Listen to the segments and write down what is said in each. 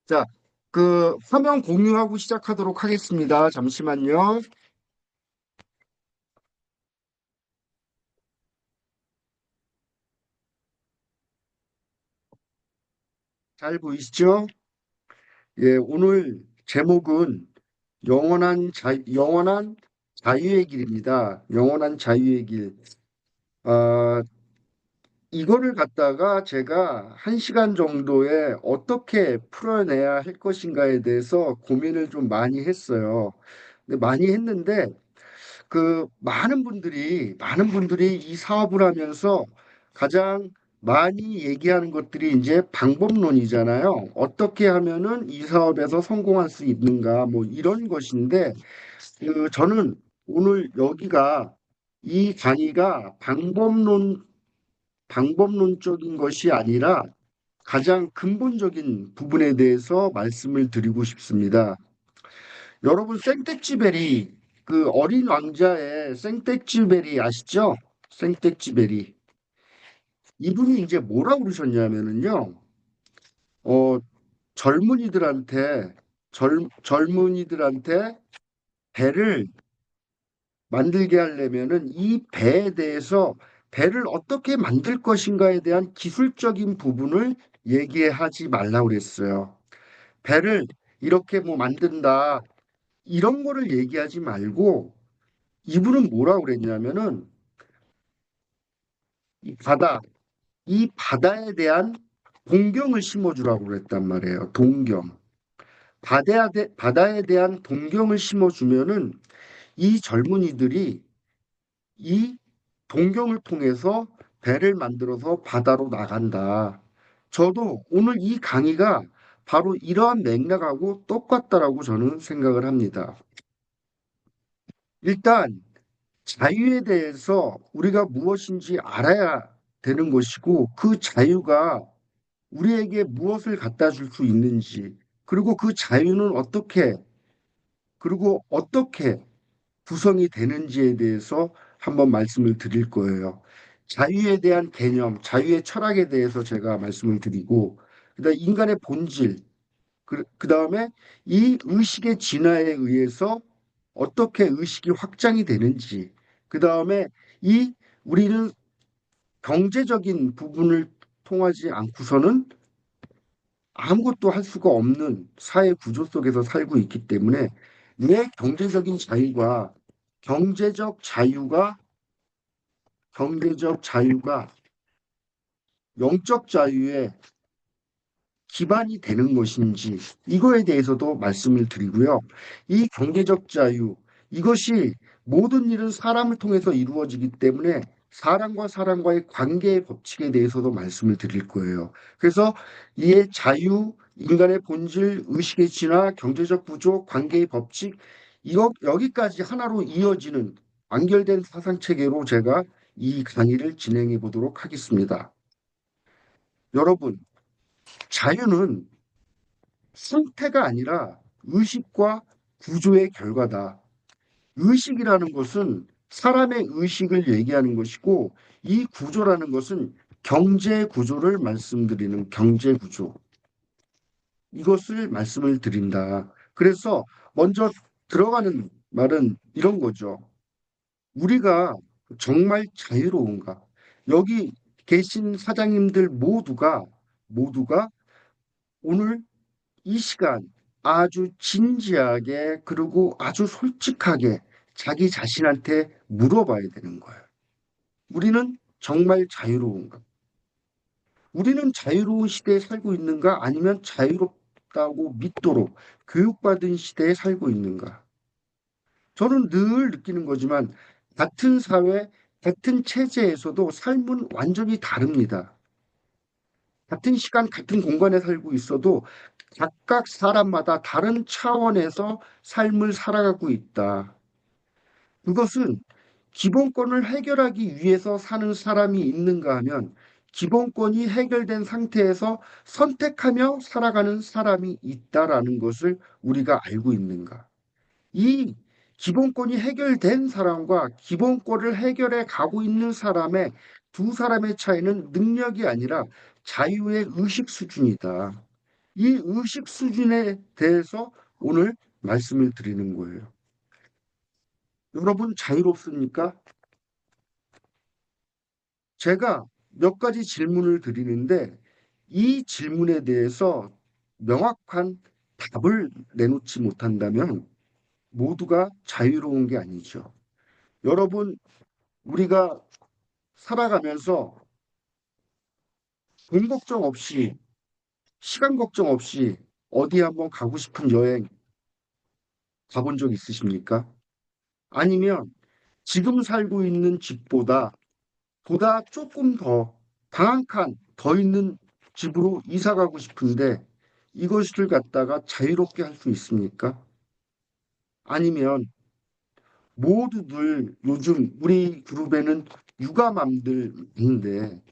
자, 그 화면 공유하고 시작하도록 하겠습니다. 잠시만요. 잘 보이시죠? 예, 오늘 제목은 영원한 자유의 길입니다. 영원한 자유의 길. 아, 이거를 갖다가 제가 한 시간 정도에 어떻게 풀어내야 할 것인가에 대해서 고민을 좀 많이 했어요. 근데 많이 했는데 그 많은 분들이 이 사업을 하면서 가장 많이 얘기하는 것들이 이제 방법론이잖아요. 어떻게 하면은 이 사업에서 성공할 수 있는가 뭐 이런 것인데 저는 오늘 여기가 이 강의가 방법론적인 것이 아니라 가장 근본적인 부분에 대해서 말씀을 드리고 싶습니다. 여러분 생텍쥐베리 그 어린 왕자의 생텍쥐베리 아시죠? 생텍쥐베리 이분이 이제 뭐라고 그러셨냐면은요. 어 젊은이들한테 젊은이들한테 배를 만들게 하려면은 이 배에 대해서 배를 어떻게 만들 것인가에 대한 기술적인 부분을 얘기하지 말라고 그랬어요. 배를 이렇게 뭐 만든다 이런 거를 얘기하지 말고 이분은 뭐라고 그랬냐면은 이 바다, 이 바다에 대한 동경을 심어주라고 그랬단 말이에요. 동경. 바다에 대한 동경을 심어주면은 이 젊은이들이 이 동경을 통해서 배를 만들어서 바다로 나간다. 저도 오늘 이 강의가 바로 이러한 맥락하고 똑같다라고 저는 생각을 합니다. 일단 자유에 대해서 우리가 무엇인지 알아야 되는 것이고 그 자유가 우리에게 무엇을 갖다 줄 수 있는지 그리고 그 자유는 어떻게 구성이 되는지에 대해서 한번 말씀을 드릴 거예요. 자유에 대한 개념, 자유의 철학에 대해서 제가 말씀을 드리고 그다음 인간의 본질, 그다음에 이 의식의 진화에 의해서 어떻게 의식이 확장이 되는지, 그다음에 이 우리는 경제적인 부분을 통하지 않고서는 아무것도 할 수가 없는 사회 구조 속에서 살고 있기 때문에 왜 경제적 자유가 경제적 자유가 영적 자유의 기반이 되는 것인지 이거에 대해서도 말씀을 드리고요. 이 경제적 자유 이것이 모든 일은 사람을 통해서 이루어지기 때문에 사람과의 관계의 법칙에 대해서도 말씀을 드릴 거예요. 그래서 이의 자유, 인간의 본질, 의식의 진화, 경제적 구조, 관계의 법칙 여기까지 하나로 이어지는 완결된 사상 체계로 제가 이 강의를 진행해 보도록 하겠습니다. 여러분, 자유는 상태가 아니라 의식과 구조의 결과다. 의식이라는 것은 사람의 의식을 얘기하는 것이고 이 구조라는 것은 경제 구조를 말씀드리는 경제 구조. 이것을 말씀을 드린다. 그래서 먼저 들어가는 말은 이런 거죠. 우리가 정말 자유로운가? 여기 계신 사장님들 모두가 오늘 이 시간 아주 진지하게 그리고 아주 솔직하게 자기 자신한테 물어봐야 되는 거예요. 우리는 정말 자유로운가? 우리는 자유로운 시대에 살고 있는가? 아니면 자유롭다고 믿도록 교육받은 시대에 살고 있는가? 저는 늘 느끼는 거지만 같은 사회, 같은 체제에서도 삶은 완전히 다릅니다. 같은 시간, 같은 공간에 살고 있어도 각각 사람마다 다른 차원에서 삶을 살아가고 있다. 그것은 기본권을 해결하기 위해서 사는 사람이 있는가 하면 기본권이 해결된 상태에서 선택하며 살아가는 사람이 있다라는 것을 우리가 알고 있는가. 이 기본권이 해결된 사람과 기본권을 해결해 가고 있는 사람의 두 사람의 차이는 능력이 아니라 자유의 의식 수준이다. 이 의식 수준에 대해서 오늘 말씀을 드리는 거예요. 여러분, 자유롭습니까? 제가 몇 가지 질문을 드리는데 이 질문에 대해서 명확한 답을 내놓지 못한다면 모두가 자유로운 게 아니죠. 여러분, 우리가 살아가면서 돈 걱정 없이, 시간 걱정 없이 어디 한번 가고 싶은 여행 가본 적 있으십니까? 아니면 지금 살고 있는 집보다 보다 조금 더 방 한 칸 더 있는 집으로 이사 가고 싶은데 이것을 갖다가 자유롭게 할 수 있습니까? 아니면 모두들 요즘 우리 그룹에는 육아맘들인데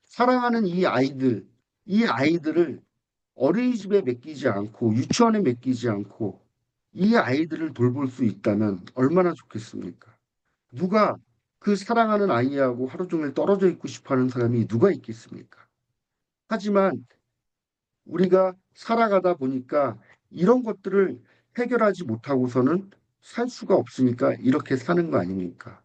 사랑하는 이 아이들을 어린이집에 맡기지 않고 유치원에 맡기지 않고 이 아이들을 돌볼 수 있다면 얼마나 좋겠습니까? 누가 그 사랑하는 아이하고 하루 종일 떨어져 있고 싶어 하는 사람이 누가 있겠습니까? 하지만 우리가 살아가다 보니까 이런 것들을 해결하지 못하고서는 살 수가 없으니까 이렇게 사는 거 아닙니까?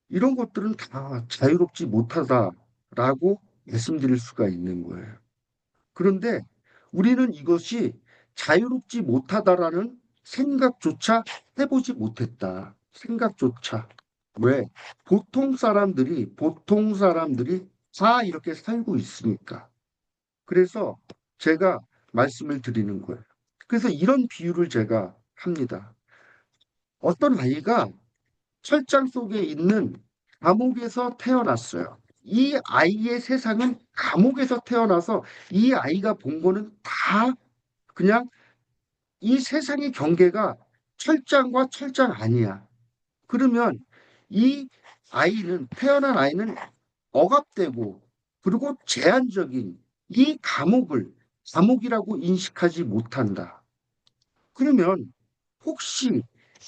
이런 것들은 다 자유롭지 못하다라고 말씀드릴 수가 있는 거예요. 그런데 우리는 이것이 자유롭지 못하다라는 생각조차 해보지 못했다. 생각조차. 왜? 보통 사람들이 다 이렇게 살고 있으니까. 그래서 제가 말씀을 드리는 거예요. 그래서 이런 비유를 제가 합니다. 어떤 아이가 철장 속에 있는 감옥에서 태어났어요. 이 아이의 세상은 감옥에서 태어나서 이 아이가 본 거는 다 그냥 이 세상의 경계가 철장과 철장 아니야. 그러면 이 태어난 아이는 억압되고 그리고 제한적인 이 감옥이라고 인식하지 못한다. 그러면 혹시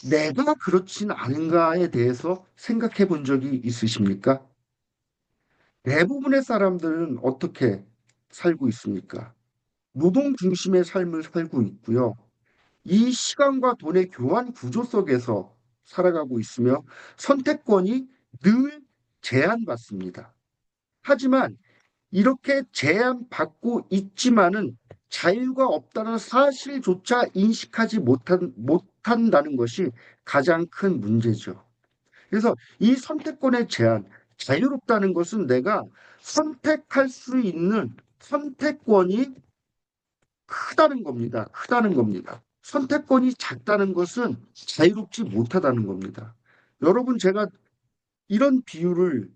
내가 그렇진 않은가에 대해서 생각해 본 적이 있으십니까? 대부분의 사람들은 어떻게 살고 있습니까? 노동 중심의 삶을 살고 있고요. 이 시간과 돈의 교환 구조 속에서 살아가고 있으며 선택권이 늘 제한받습니다. 하지만 이렇게 제한받고 있지만은 자유가 없다는 사실조차 인식하지 못한다는 것이 가장 큰 문제죠. 그래서 이 선택권의 제한, 자유롭다는 것은 내가 선택할 수 있는 선택권이 크다는 겁니다. 크다는 겁니다. 선택권이 작다는 것은 자유롭지 못하다는 겁니다. 여러분, 제가 이런 비유를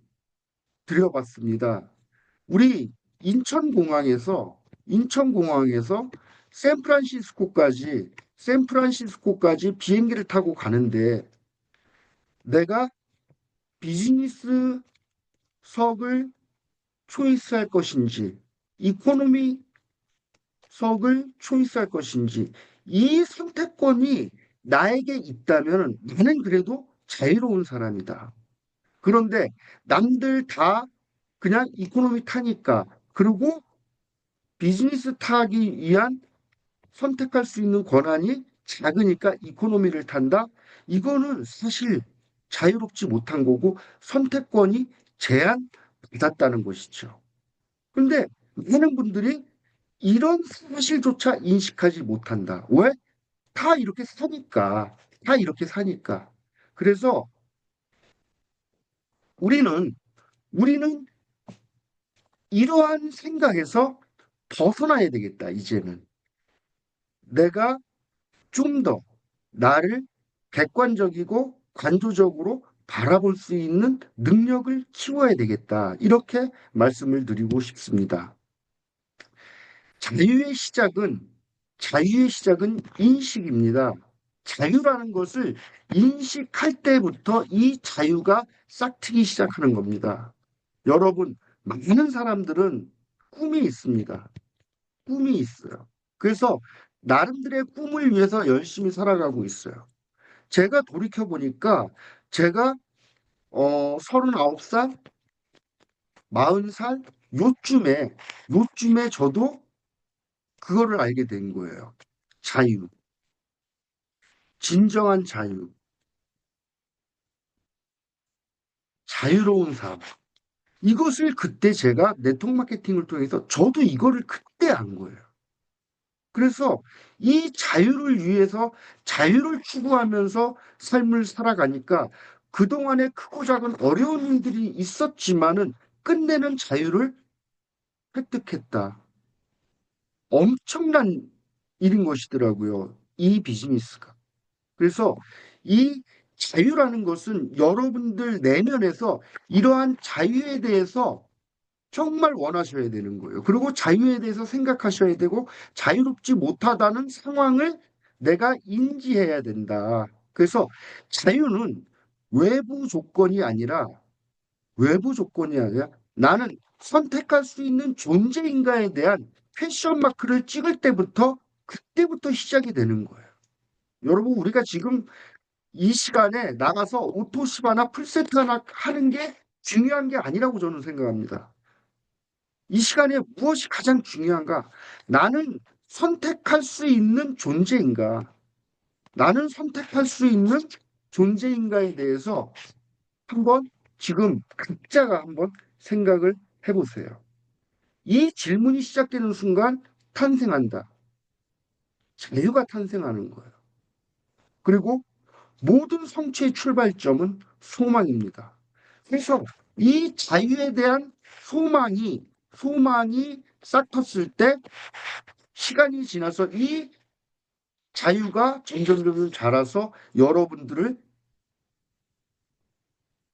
드려봤습니다. 우리 인천공항에서 샌프란시스코까지 비행기를 타고 가는데 내가 비즈니스석을 초이스할 것인지 이코노미석을 초이스할 것인지 이 선택권이 나에게 있다면 나는 그래도 자유로운 사람이다. 그런데 남들 다 그냥 이코노미 타니까 그리고 비즈니스 타기 위한 선택할 수 있는 권한이 작으니까 이코노미를 탄다? 이거는 사실 자유롭지 못한 거고 선택권이 제한받았다는 것이죠. 그런데 많은 분들이 이런 사실조차 인식하지 못한다. 왜? 다 이렇게 사니까. 다 이렇게 사니까. 그래서 우리는 우리는 이러한 생각에서 벗어나야 되겠다, 이제는. 내가 좀 더 나를 객관적이고 관조적으로 바라볼 수 있는 능력을 키워야 되겠다. 이렇게 말씀을 드리고 싶습니다. 자유의 시작은, 자유의 시작은 인식입니다. 자유라는 것을 인식할 때부터 이 자유가 싹트기 시작하는 겁니다. 여러분, 많은 사람들은 꿈이 있습니다. 꿈이 있어요. 그래서 나름대로의 꿈을 위해서 열심히 살아가고 있어요. 제가 돌이켜 보니까 제가 39살, 40살 요쯤에, 요쯤에 저도 그거를 알게 된 거예요. 자유, 진정한 자유, 자유로운 삶. 이것을 그때 제가 네트워크 마케팅을 통해서 저도 이거를 그때 안 거예요. 그래서 이 자유를 위해서 자유를 추구하면서 삶을 살아가니까 그동안에 크고 작은 어려운 일들이 있었지만은 끝내는 자유를 획득했다. 엄청난 일인 것이더라고요. 이 비즈니스가. 그래서 이 자유라는 것은 여러분들 내면에서 이러한 자유에 대해서 정말 원하셔야 되는 거예요. 그리고 자유에 대해서 생각하셔야 되고 자유롭지 못하다는 상황을 내가 인지해야 된다. 그래서 자유는 외부 조건이 아니라 외부 조건이 아니라 나는 선택할 수 있는 존재인가에 대한 퀘션 마크를 찍을 때부터 그때부터 시작이 되는 거예요. 여러분 우리가 지금 이 시간에 나가서 오토시바나 풀세트 하나 하는 게 중요한 게 아니라고 저는 생각합니다. 이 시간에 무엇이 가장 중요한가? 나는 선택할 수 있는 존재인가? 나는 선택할 수 있는 존재인가에 대해서 한번 지금 각자가 한번 생각을 해보세요. 이 질문이 시작되는 순간 탄생한다. 자유가 탄생하는 거예요. 그리고 모든 성취의 출발점은 소망입니다. 그래서 이 자유에 대한 소망이 싹 텄을 때 시간이 지나서 이 자유가 점점 자라서 여러분들을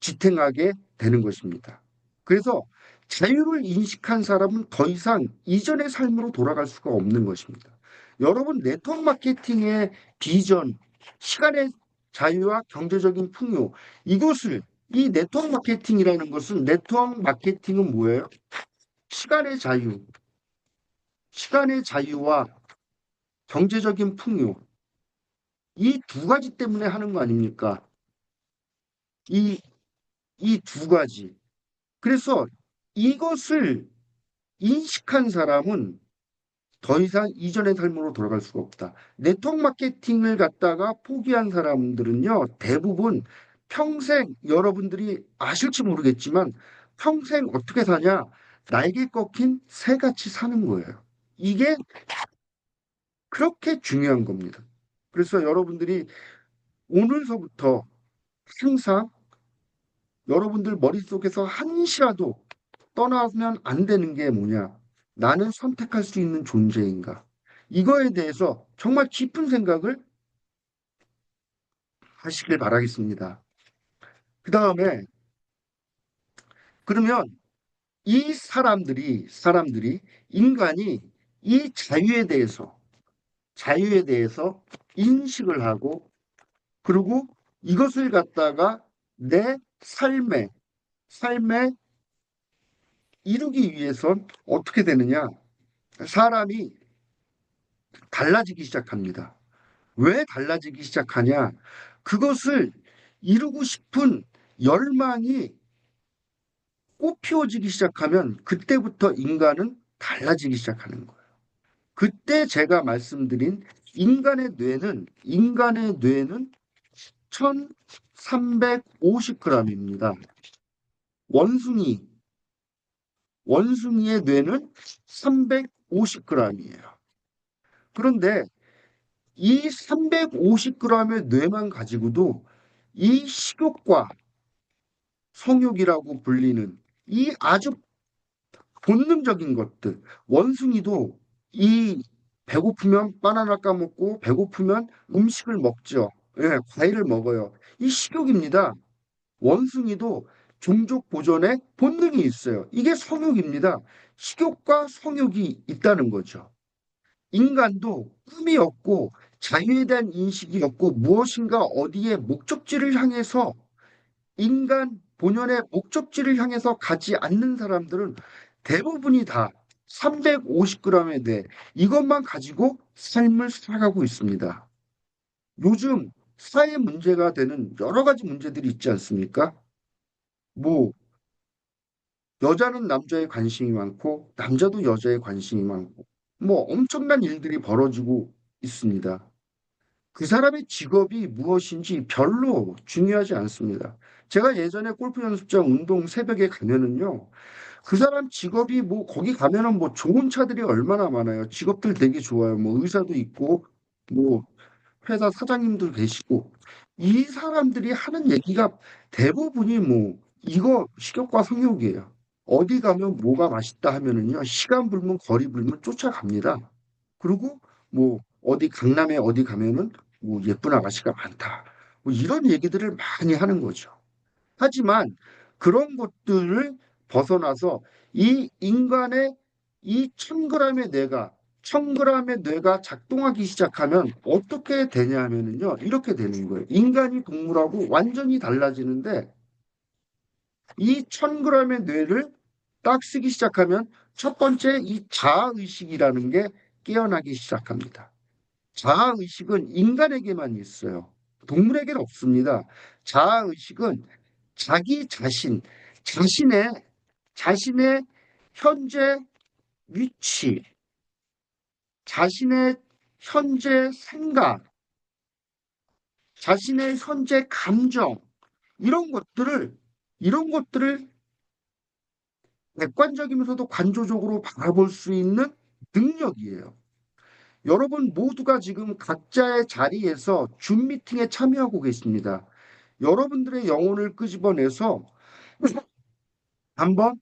지탱하게 되는 것입니다. 그래서 자유를 인식한 사람은 더 이상 이전의 삶으로 돌아갈 수가 없는 것입니다. 여러분 네트워크 마케팅의 비전, 시간의 자유와 경제적인 풍요, 이것을 이 네트워크 마케팅이라는 것은 네트워크 마케팅은 뭐예요? 시간의 자유, 시간의 자유와 경제적인 풍요, 이 두 가지 때문에 하는 거 아닙니까? 이, 이 두 가지. 그래서 이것을 인식한 사람은 더 이상 이전의 삶으로 돌아갈 수가 없다. 네트워크 마케팅을 갖다가 포기한 사람들은요, 대부분 평생 여러분들이 아실지 모르겠지만 평생 어떻게 사냐? 날개 꺾인 새같이 사는 거예요. 이게 그렇게 중요한 겁니다. 그래서 여러분들이 오늘서부터 항상 여러분들 머릿속에서 한시라도 떠나면 안 되는 게 뭐냐? 나는 선택할 수 있는 존재인가? 이거에 대해서 정말 깊은 생각을 하시길 바라겠습니다. 그 다음에, 그러면 이 사람들이, 인간이 이 자유에 대해서 인식을 하고, 그리고 이것을 갖다가 내 삶에 이루기 위해선 어떻게 되느냐? 사람이 달라지기 시작합니다. 왜 달라지기 시작하냐? 그것을 이루고 싶은 열망이 꽃피워지기 시작하면 그때부터 인간은 달라지기 시작하는 거예요. 그때 제가 말씀드린 인간의 뇌는 1350g입니다. 원숭이 원숭이의 뇌는 350g이에요. 그런데 이 350g의 뇌만 가지고도 이 식욕과 성욕이라고 불리는 이 아주 본능적인 것들, 원숭이도 이 배고프면 바나나 까먹고 배고프면 음식을 먹죠. 예, 과일을 먹어요. 이 식욕입니다. 원숭이도 종족 보존의 본능이 있어요. 이게 성욕입니다. 식욕과 성욕이 있다는 거죠. 인간도 꿈이 없고 자유에 대한 인식이 없고 무엇인가 어디에 목적지를 향해서 인간 본연의 목적지를 향해서 가지 않는 사람들은 대부분이 다 350g의 뇌, 이것만 가지고 삶을 살아가고 있습니다. 요즘 사회 문제가 되는 여러 가지 문제들이 있지 않습니까? 뭐 여자는 남자에 관심이 많고 남자도 여자에 관심이 많고 뭐 엄청난 일들이 벌어지고 있습니다. 그 사람의 직업이 무엇인지 별로 중요하지 않습니다. 제가 예전에 골프 연습장 운동 새벽에 가면은요, 그 사람 직업이 뭐 거기 가면은 뭐 좋은 차들이 얼마나 많아요. 직업들 되게 좋아요. 뭐 의사도 있고 뭐 회사 사장님도 계시고 이 사람들이 하는 얘기가 대부분이 뭐 이거 식욕과 성욕이에요. 어디 가면 뭐가 맛있다 하면은요, 시간 불면 거리 불면 쫓아갑니다. 그리고 뭐 어디 강남에 어디 가면은 뭐 예쁜 아가씨가 많다. 뭐 이런 얘기들을 많이 하는 거죠. 하지만 그런 것들을 벗어나서 이 인간의 이 1000g의 뇌가 1000g의 뇌가 작동하기 시작하면 어떻게 되냐 하면은요. 이렇게 되는 거예요. 인간이 동물하고 완전히 달라지는데 이 1000g의 뇌를 딱 쓰기 시작하면 첫 번째 이 자아의식이라는 게 깨어나기 시작합니다. 자아의식은 인간에게만 있어요. 동물에게는 없습니다. 자아의식은 자기 자신, 자신의, 자신의 현재 위치, 자신의 현재 생각, 자신의 현재 감정, 이런 것들을, 이런 것들을 객관적이면서도 관조적으로 바라볼 수 있는 능력이에요. 여러분 모두가 지금 각자의 자리에서 줌 미팅에 참여하고 계십니다. 여러분들의 영혼을 끄집어내서 한번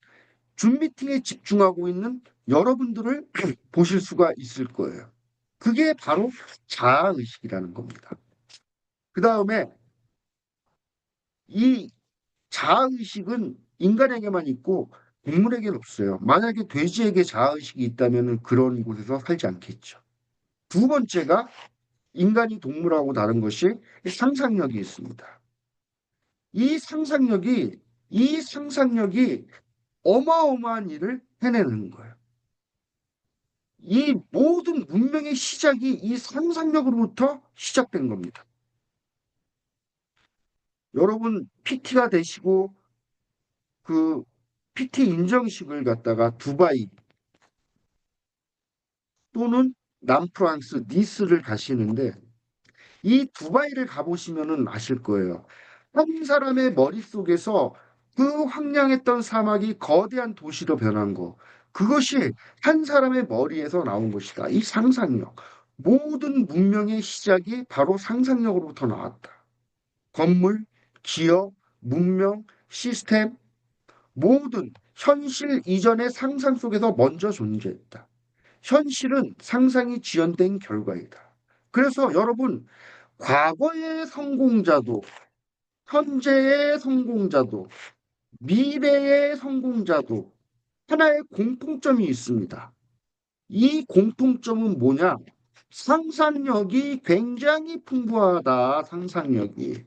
줌 미팅에 집중하고 있는 여러분들을 보실 수가 있을 거예요. 그게 바로 자아의식이라는 겁니다. 그 다음에 이 자아의식은 인간에게만 있고 동물에게는 없어요. 만약에 돼지에게 자아의식이 있다면 그런 곳에서 살지 않겠죠. 두 번째가 인간이 동물하고 다른 것이 상상력이 있습니다. 이 상상력이 이 상상력이 어마어마한 일을 해내는 거예요. 이 모든 문명의 시작이 이 상상력으로부터 시작된 겁니다. 여러분 PT가 되시고 그 PT 인정식을 갖다가 두바이 또는 남프랑스 니스를 가시는데 이 두바이를 가보시면은 아실 거예요. 한 사람의 머릿속에서 그 황량했던 사막이 거대한 도시로 변한 거. 그것이 한 사람의 머리에서 나온 것이다. 이 상상력. 모든 문명의 시작이 바로 상상력으로부터 나왔다. 건물, 기업, 문명, 시스템, 모든 현실 이전의 상상 속에서 먼저 존재했다. 현실은 상상이 지연된 결과이다. 그래서 여러분, 과거의 성공자도, 현재의 성공자도, 미래의 성공자도 하나의 공통점이 있습니다. 이 공통점은 뭐냐? 상상력이 굉장히 풍부하다, 상상력이.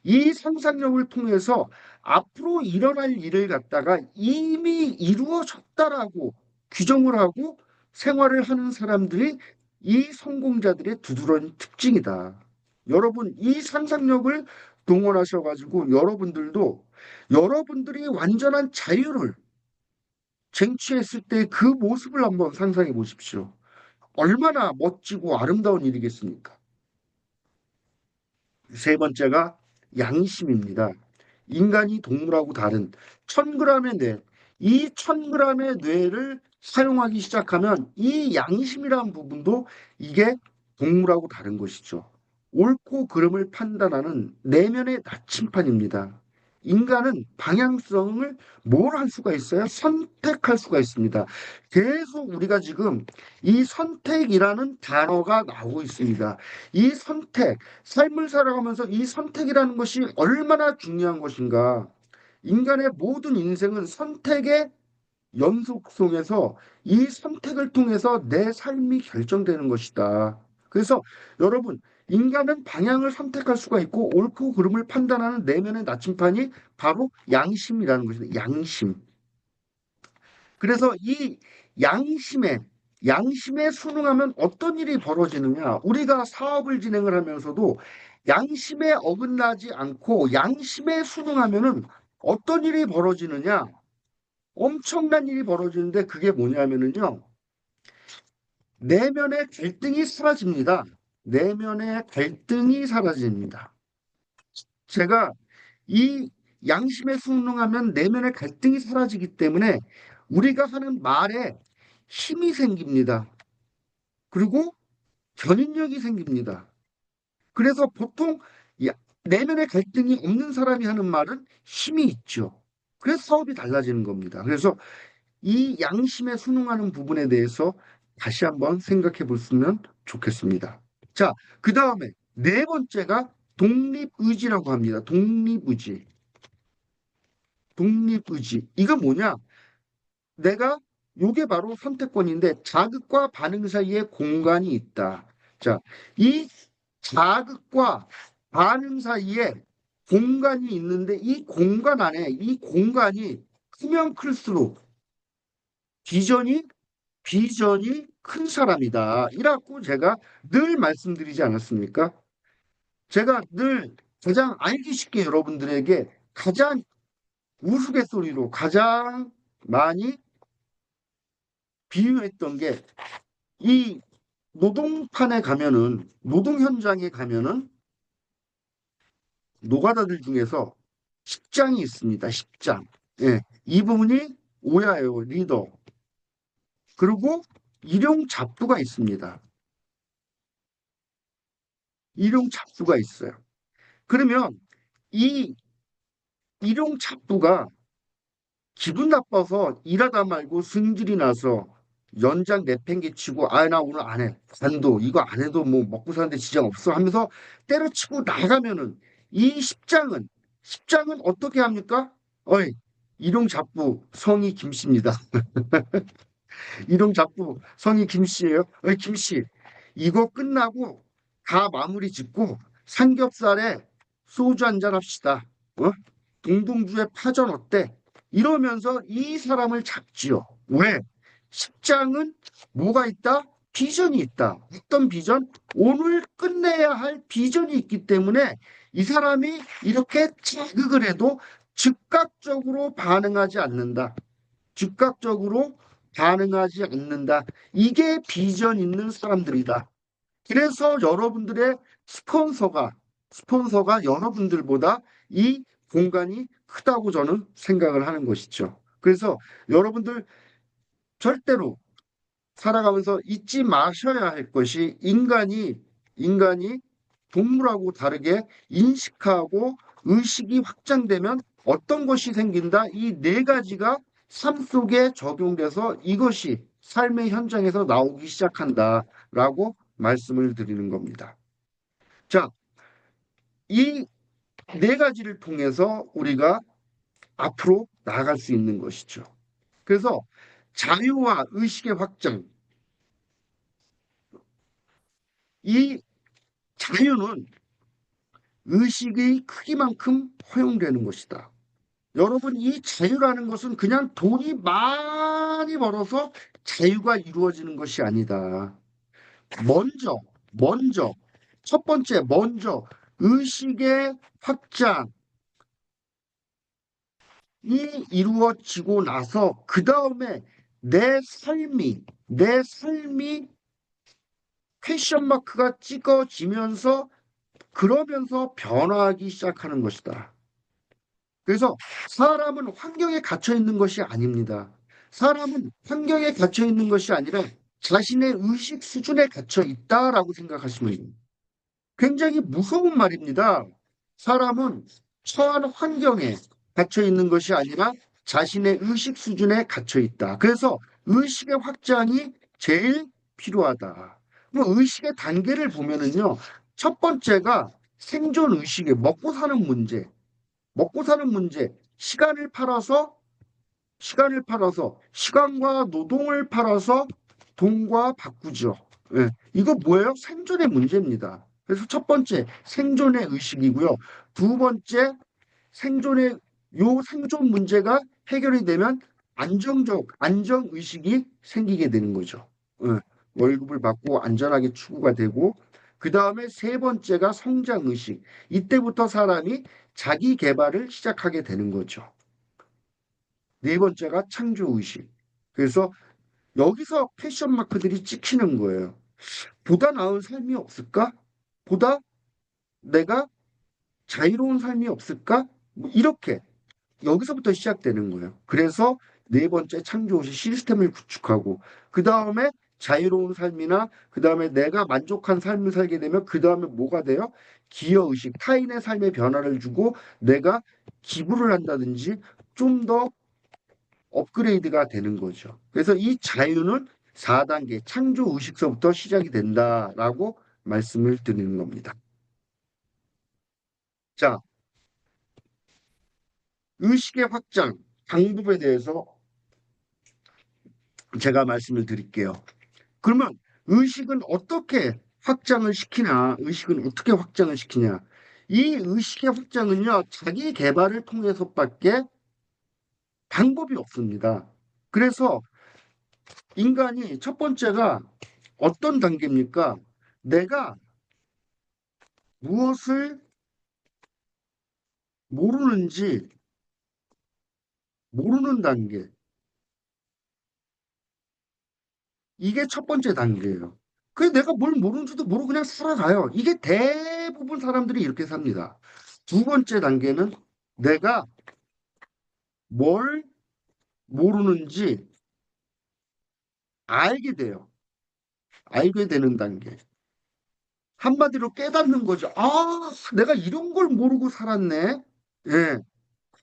이 상상력을 통해서 앞으로 일어날 일을 갖다가 이미 이루어졌다라고 규정을 하고 생활을 하는 사람들이 이 성공자들의 두드러진 특징이다. 여러분, 이 상상력을 동원하셔가지고 여러분들도 여러분들이 완전한 자유를 쟁취했을 때 그 모습을 한번 상상해 보십시오. 얼마나 멋지고 아름다운 일이겠습니까? 세 번째가 양심입니다. 인간이 동물하고 다른 1000g의 뇌, 이 1000g의 뇌를 사용하기 시작하면 이 양심이라는 부분도 이게 동물하고 다른 것이죠. 옳고 그름을 판단하는 내면의 나침판입니다. 인간은 방향성을 뭘 할 수가 있어요? 선택할 수가 있습니다. 계속 우리가 지금 이 선택이라는 단어가 나오고 있습니다. 이 선택, 삶을 살아가면서 이 선택이라는 것이 얼마나 중요한 것인가. 인간의 모든 인생은 선택의 연속성에서 이 선택을 통해서 내 삶이 결정되는 것이다. 그래서 여러분, 인간은 방향을 선택할 수가 있고 옳고 그름을 판단하는 내면의 나침판이 바로 양심이라는 것입니다. 양심. 그래서 이 양심에 양심에 순응하면 어떤 일이 벌어지느냐? 우리가 사업을 진행을 하면서도 양심에 어긋나지 않고 양심에 순응하면은 어떤 일이 벌어지느냐? 엄청난 일이 벌어지는데 그게 뭐냐면은요. 내면의 갈등이 사라집니다. 내면의 갈등이 사라집니다. 제가 이 양심에 순응하면 내면의 갈등이 사라지기 때문에 우리가 하는 말에 힘이 생깁니다. 그리고 견인력이 생깁니다. 그래서 보통 내면의 갈등이 없는 사람이 하는 말은 힘이 있죠. 그래서 사업이 달라지는 겁니다. 그래서 이 양심에 순응하는 부분에 대해서 다시 한번 생각해 보시면 좋겠습니다. 자, 그 다음에 네 번째가 독립의지라고 합니다. 독립의지. 독립의지. 이거 뭐냐? 내가 요게 바로 선택권인데 자극과 반응 사이에 공간이 있다. 자, 이 자극과 반응 사이에 공간이 있는데 이 공간 안에 이 공간이 크면 클수록 비전이 큰 사람이다. 이라고 제가 늘 말씀드리지 않았습니까? 제가 늘 가장 알기 쉽게 여러분들에게 가장 우스갯소리로 가장 많이 비유했던 게 이 노동판에 가면은 노동 현장에 가면은 노가다들 중에서 십장이 있습니다. 십장. 예. 이 부분이 오야예요. 리더. 그리고 일용 잡부가 있습니다. 일용 잡부가 있어요. 그러면 이 일용 잡부가 기분 나빠서 일하다 말고 승질이 나서 연장 내팽개치고 아 나 오늘 안 해. 관도 이거 안 해도 뭐 먹고 사는데 지장 없어 하면서 때려치고 나가면은 이 십장은 어떻게 합니까? 어이 일용 잡부 성이 김씨입니다. 이름 잡고 성이 김씨예요. 김씨 이거 끝나고 다 마무리 짓고 삼겹살에 소주 한잔 합시다. 어? 동동주의 파전 어때? 이러면서 이 사람을 잡지요. 왜? 십장은 뭐가 있다? 비전이 있다. 어떤 비전? 오늘 끝내야 할 비전이 있기 때문에 이 사람이 이렇게 자극을 해도 즉각적으로 반응하지 않는다. 즉각적으로 반응하지 않는다. 이게 비전 있는 사람들이다. 그래서 여러분들의 스폰서가 여러분들보다 이 공간이 크다고 저는 생각을 하는 것이죠. 그래서 여러분들 절대로 살아가면서 잊지 마셔야 할 것이 인간이 동물하고 다르게 인식하고 의식이 확장되면 어떤 것이 생긴다? 이 네 가지가 삶 속에 적용돼서 이것이 삶의 현장에서 나오기 시작한다라고 말씀을 드리는 겁니다. 자, 이 네 가지를 통해서 우리가 앞으로 나아갈 수 있는 것이죠. 그래서 자유와 의식의 확장, 이 자유는 의식의 크기만큼 허용되는 것이다. 여러분, 이 자유라는 것은 그냥 돈이 많이 벌어서 자유가 이루어지는 것이 아니다. 먼저, 먼저, 첫 번째, 먼저 의식의 확장이 이루어지고 나서 그 다음에 내 삶이 퀘션 마크가 찍어지면서 그러면서 변화하기 시작하는 것이다. 그래서 사람은 환경에 갇혀 있는 것이 아닙니다. 사람은 환경에 갇혀 있는 것이 아니라 자신의 의식 수준에 갇혀 있다라고 생각하시면 됩니다. 굉장히 무서운 말입니다. 사람은 처한 환경에 갇혀 있는 것이 아니라 자신의 의식 수준에 갇혀 있다. 그래서 의식의 확장이 제일 필요하다. 뭐 의식의 단계를 보면은요. 첫 번째가 생존 의식에 먹고 사는 문제. 먹고 사는 문제, 시간과 노동을 팔아서 돈과 바꾸죠. 예, 이거 뭐예요? 생존의 문제입니다. 그래서 첫 번째 생존의 의식이고요. 두 번째 생존의 생존 문제가 해결이 되면 안정 의식이 생기게 되는 거죠. 예, 월급을 받고 안전하게 추구가 되고 그 다음에 세 번째가 성장 의식. 이때부터 사람이 자기 개발을 시작하게 되는 거죠. 네 번째가 창조의식. 그래서 여기서 패션 마크들이 찍히는 거예요. 보다 나은 삶이 없을까? 보다 내가 자유로운 삶이 없을까? 뭐 이렇게 여기서부터 시작되는 거예요. 그래서 네 번째 창조의식 시스템을 구축하고 그 다음에 자유로운 삶이나 그 다음에 내가 만족한 삶을 살게 되면 그 다음에 뭐가 돼요? 기여의식, 타인의 삶에 변화를 주고 내가 기부를 한다든지 좀 더 업그레이드가 되는 거죠. 그래서 이 자유는 4단계 창조의식서부터 시작이 된다라고 말씀을 드리는 겁니다. 자, 의식의 확장, 방법에 대해서 제가 말씀을 드릴게요. 그러면 의식은 어떻게 확장을 시키냐? 의식은 어떻게 확장을 시키냐? 이 의식의 확장은요, 자기 개발을 통해서밖에 방법이 없습니다. 그래서 인간이 첫 번째가 어떤 단계입니까? 내가 무엇을 모르는지 모르는 단계. 이게 첫 번째 단계예요. 그래서 내가 뭘 모르는지도 모르고 그냥 살아가요. 이게 대부분 사람들이 이렇게 삽니다. 두 번째 단계는 내가 뭘 모르는지 알게 돼요. 알게 되는 단계. 한마디로 깨닫는 거죠. 아, 내가 이런 걸 모르고 살았네. 예.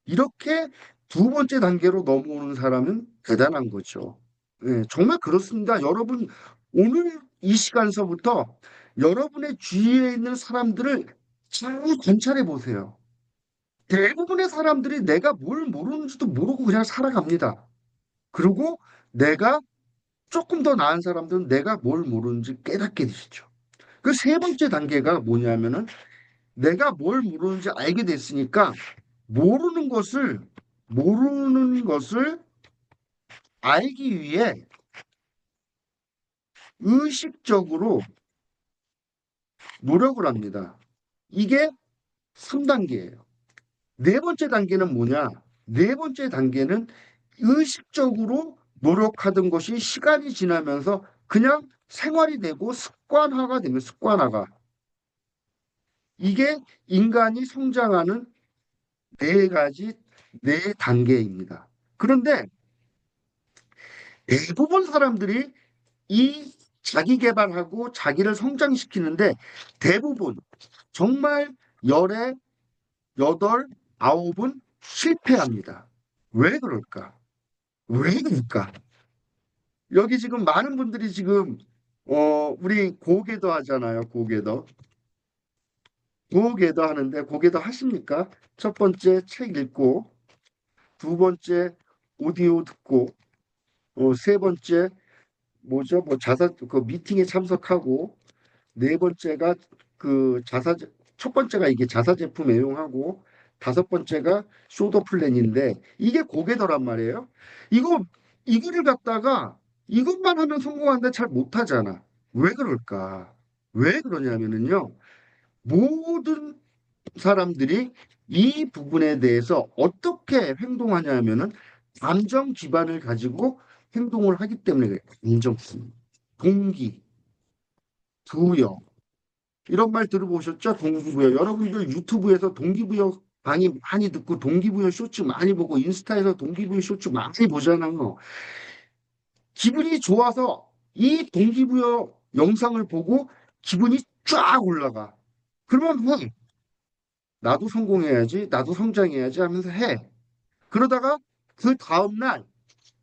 이렇게 두 번째 단계로 넘어오는 사람은 대단한 거죠. 예, 정말 그렇습니다. 여러분, 오늘 이 시간서부터 여러분의 주위에 있는 사람들을 잘 관찰해 보세요. 대부분의 사람들이 내가 뭘 모르는지도 모르고 그냥 살아갑니다. 그리고 내가 조금 더 나은 사람들은 내가 뭘 모르는지 깨닫게 되시죠. 그 세 번째 단계가 뭐냐면은 내가 뭘 모르는지 알게 됐으니까 모르는 것을 모르는 것을 알기 위해 의식적으로 노력을 합니다. 이게 3단계예요. 네 번째 단계는 뭐냐? 네 번째 단계는 의식적으로 노력하던 것이 시간이 지나면서 그냥 생활이 되고 습관화가 되면 습관화가. 이게 인간이 성장하는 네 가지, 네 단계입니다. 그런데 대부분 사람들이 이 자기 개발하고 자기를 성장시키는데 대부분 정말 열에 여덟, 아홉은 실패합니다. 왜 그럴까? 왜 그럴까? 여기 지금 많은 분들이 지금 우리 고개도 하잖아요. 고개도. 고개도 하는데 고개도 하십니까? 첫 번째 책 읽고 두 번째 오디오 듣고 세 번째 뭐죠? 뭐 자사 그 미팅에 참석하고 네 번째가 그 자사 첫 번째가 이게 자사 제품 애용하고 다섯 번째가 쇼더 플랜인데 이게 고개더란 말이에요. 이거 이거를 갖다가 이것만 하면 성공하는데 잘 못하잖아. 왜 그럴까? 왜 그러냐면은요. 모든 사람들이 이 부분에 대해서 어떻게 행동하냐면은 감정 기반을 가지고 행동을 하기 때문에 그래요. 감정, 동기, 부여, 이런 말 들어보셨죠? 동기부여. 여러분들 유튜브에서 동기부여 강의 많이 듣고 동기부여 쇼츠 많이 보고 인스타에서 동기부여 쇼츠 많이 보잖아요. 기분이 좋아서 이 동기부여 영상을 보고 기분이 쫙 올라가. 그러면 해. 나도 성공해야지, 나도 성장해야지 하면서 해. 그러다가 그 다음날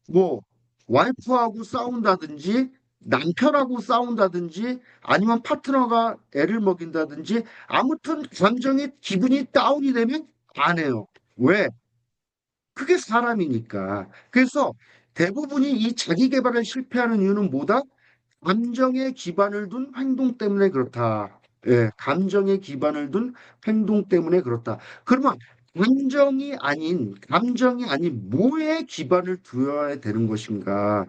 뭐 와이프하고 싸운다든지 남편하고 싸운다든지 아니면 파트너가 애를 먹인다든지 아무튼 감정이 기분이 다운이 되면 안 해요. 왜? 그게 사람이니까. 그래서 대부분이 이 자기 개발을 실패하는 이유는 뭐다? 감정에 기반을 둔 행동 때문에 그렇다. 예, 감정에 기반을 둔 행동 때문에 그렇다. 그러면 감정이 아닌 뭐에 기반을 두어야 되는 것인가?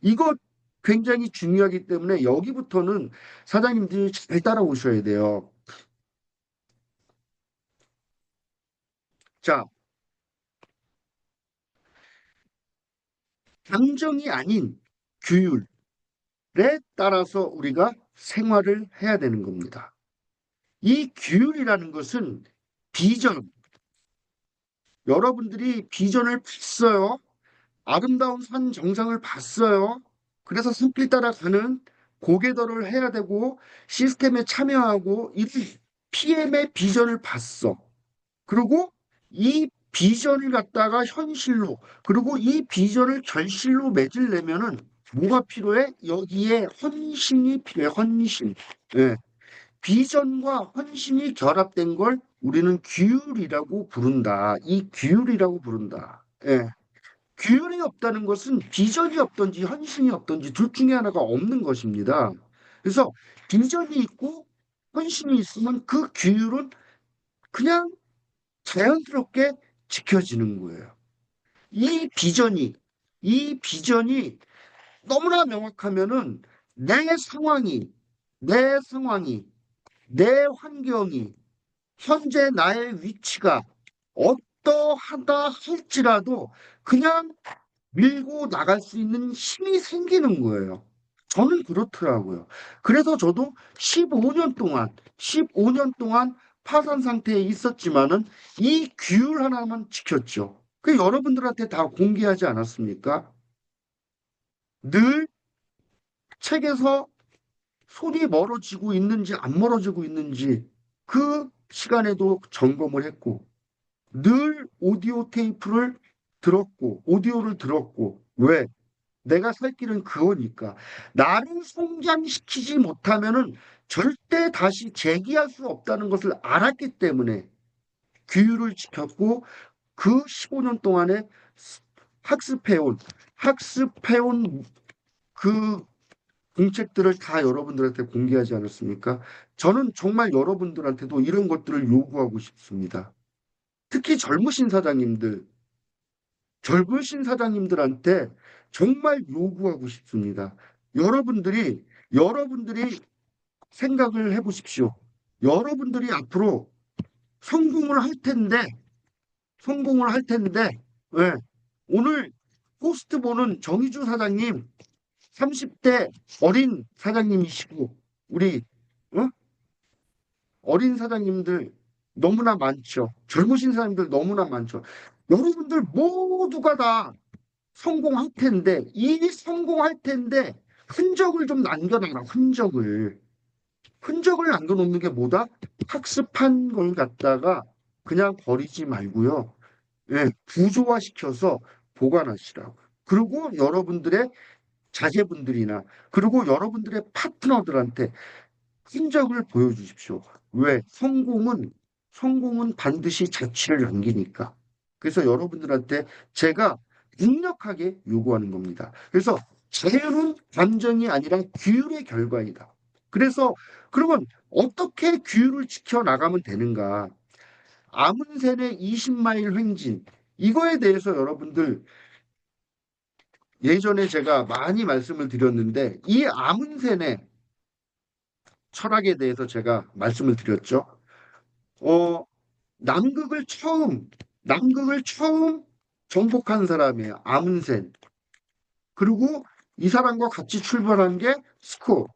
이거 굉장히 중요하기 때문에 여기부터는 사장님들이 잘 따라오셔야 돼요. 자, 감정이 아닌 규율에 따라서 우리가 생활을 해야 되는 겁니다. 이 규율이라는 것은 비전, 여러분들이 비전을 봤어요. 아름다운 산 정상을 봤어요. 그래서 산길 따라가는 고개도를 해야 되고 시스템에 참여하고 이 PM의 비전을 봤어. 그리고 이 비전을 갖다가 현실로, 그리고 이 비전을 결실로 맺으려면은 뭐가 필요해? 여기에 헌신이 필요해. 헌신. 예. 비전과 헌신이 결합된 걸 우리는 규율이라고 부른다. 이 규율이라고 부른다. 예. 규율이 없다는 것은 비전이 없든지 헌신이 없든지 둘 중에 하나가 없는 것입니다. 그래서 비전이 있고 헌신이 있으면 그 규율은 그냥 자연스럽게 지켜지는 거예요. 이 비전이, 이 비전이 너무나 명확하면은 내 상황이, 내 상황이, 내 환경이, 현재 나의 위치가 어떠하다 할지라도 그냥 밀고 나갈 수 있는 힘이 생기는 거예요. 저는 그렇더라고요. 그래서 저도 15년 동안 파산 상태에 있었지만은 이 규율 하나만 지켰죠. 그 여러분들한테 다 공개하지 않았습니까? 늘 책에서 손이 멀어지고 있는지 안 멀어지고 있는지 그 시간에도 점검을 했고, 늘 오디오 테이프를 들었고, 오디오를 들었고, 왜? 내가 살 길은 그거니까. 나를 성장시키지 못하면은 절대 다시 재기할 수 없다는 것을 알았기 때문에 규율을 지켰고 그 15년 동안에 학습해온, 학습해온 그 공책들을 다 여러분들한테 공개하지 않았습니까? 저는 정말 여러분들한테도 이런 것들을 요구하고 싶습니다. 특히 젊으신 사장님들한테 정말 요구하고 싶습니다. 여러분들이 생각을 해보십시오. 여러분들이 앞으로 성공을 할 텐데, 성공을 할 텐데, 왜? 오늘 포스트 보는 정의주 사장님, 30대 어린 사장님이시고, 우리, 어? 어린 사장님들 너무나 많죠. 젊으신 사람들 너무나 많죠. 여러분들 모두가 다 성공할 텐데, 이 성공할 텐데, 흔적을 좀 남겨놔라, 흔적을. 흔적을 남겨놓는 게 뭐다? 학습한 걸 갖다가 그냥 버리지 말고요. 예, 구조화시켜서 보관하시라고. 그리고 여러분들의 자제분들이나, 그리고 여러분들의 파트너들한테 흔적을 보여주십시오. 왜? 성공은 반드시 자취를 남기니까. 그래서 여러분들한테 제가 강력하게 요구하는 겁니다. 그래서 자유는 감정이 아니라 규율의 결과이다. 그래서 그러면 어떻게 규율을 지켜 나가면 되는가? 아문센의 20마일 횡진. 이거에 대해서 여러분들 예전에 제가 많이 말씀을 드렸는데 이 아문센의 철학에 대해서 제가 말씀을 드렸죠. 어, 남극을 처음, 남극을 처음 정복한 사람이에요. 아문센. 그리고 이 사람과 같이 출발한 게 스콧.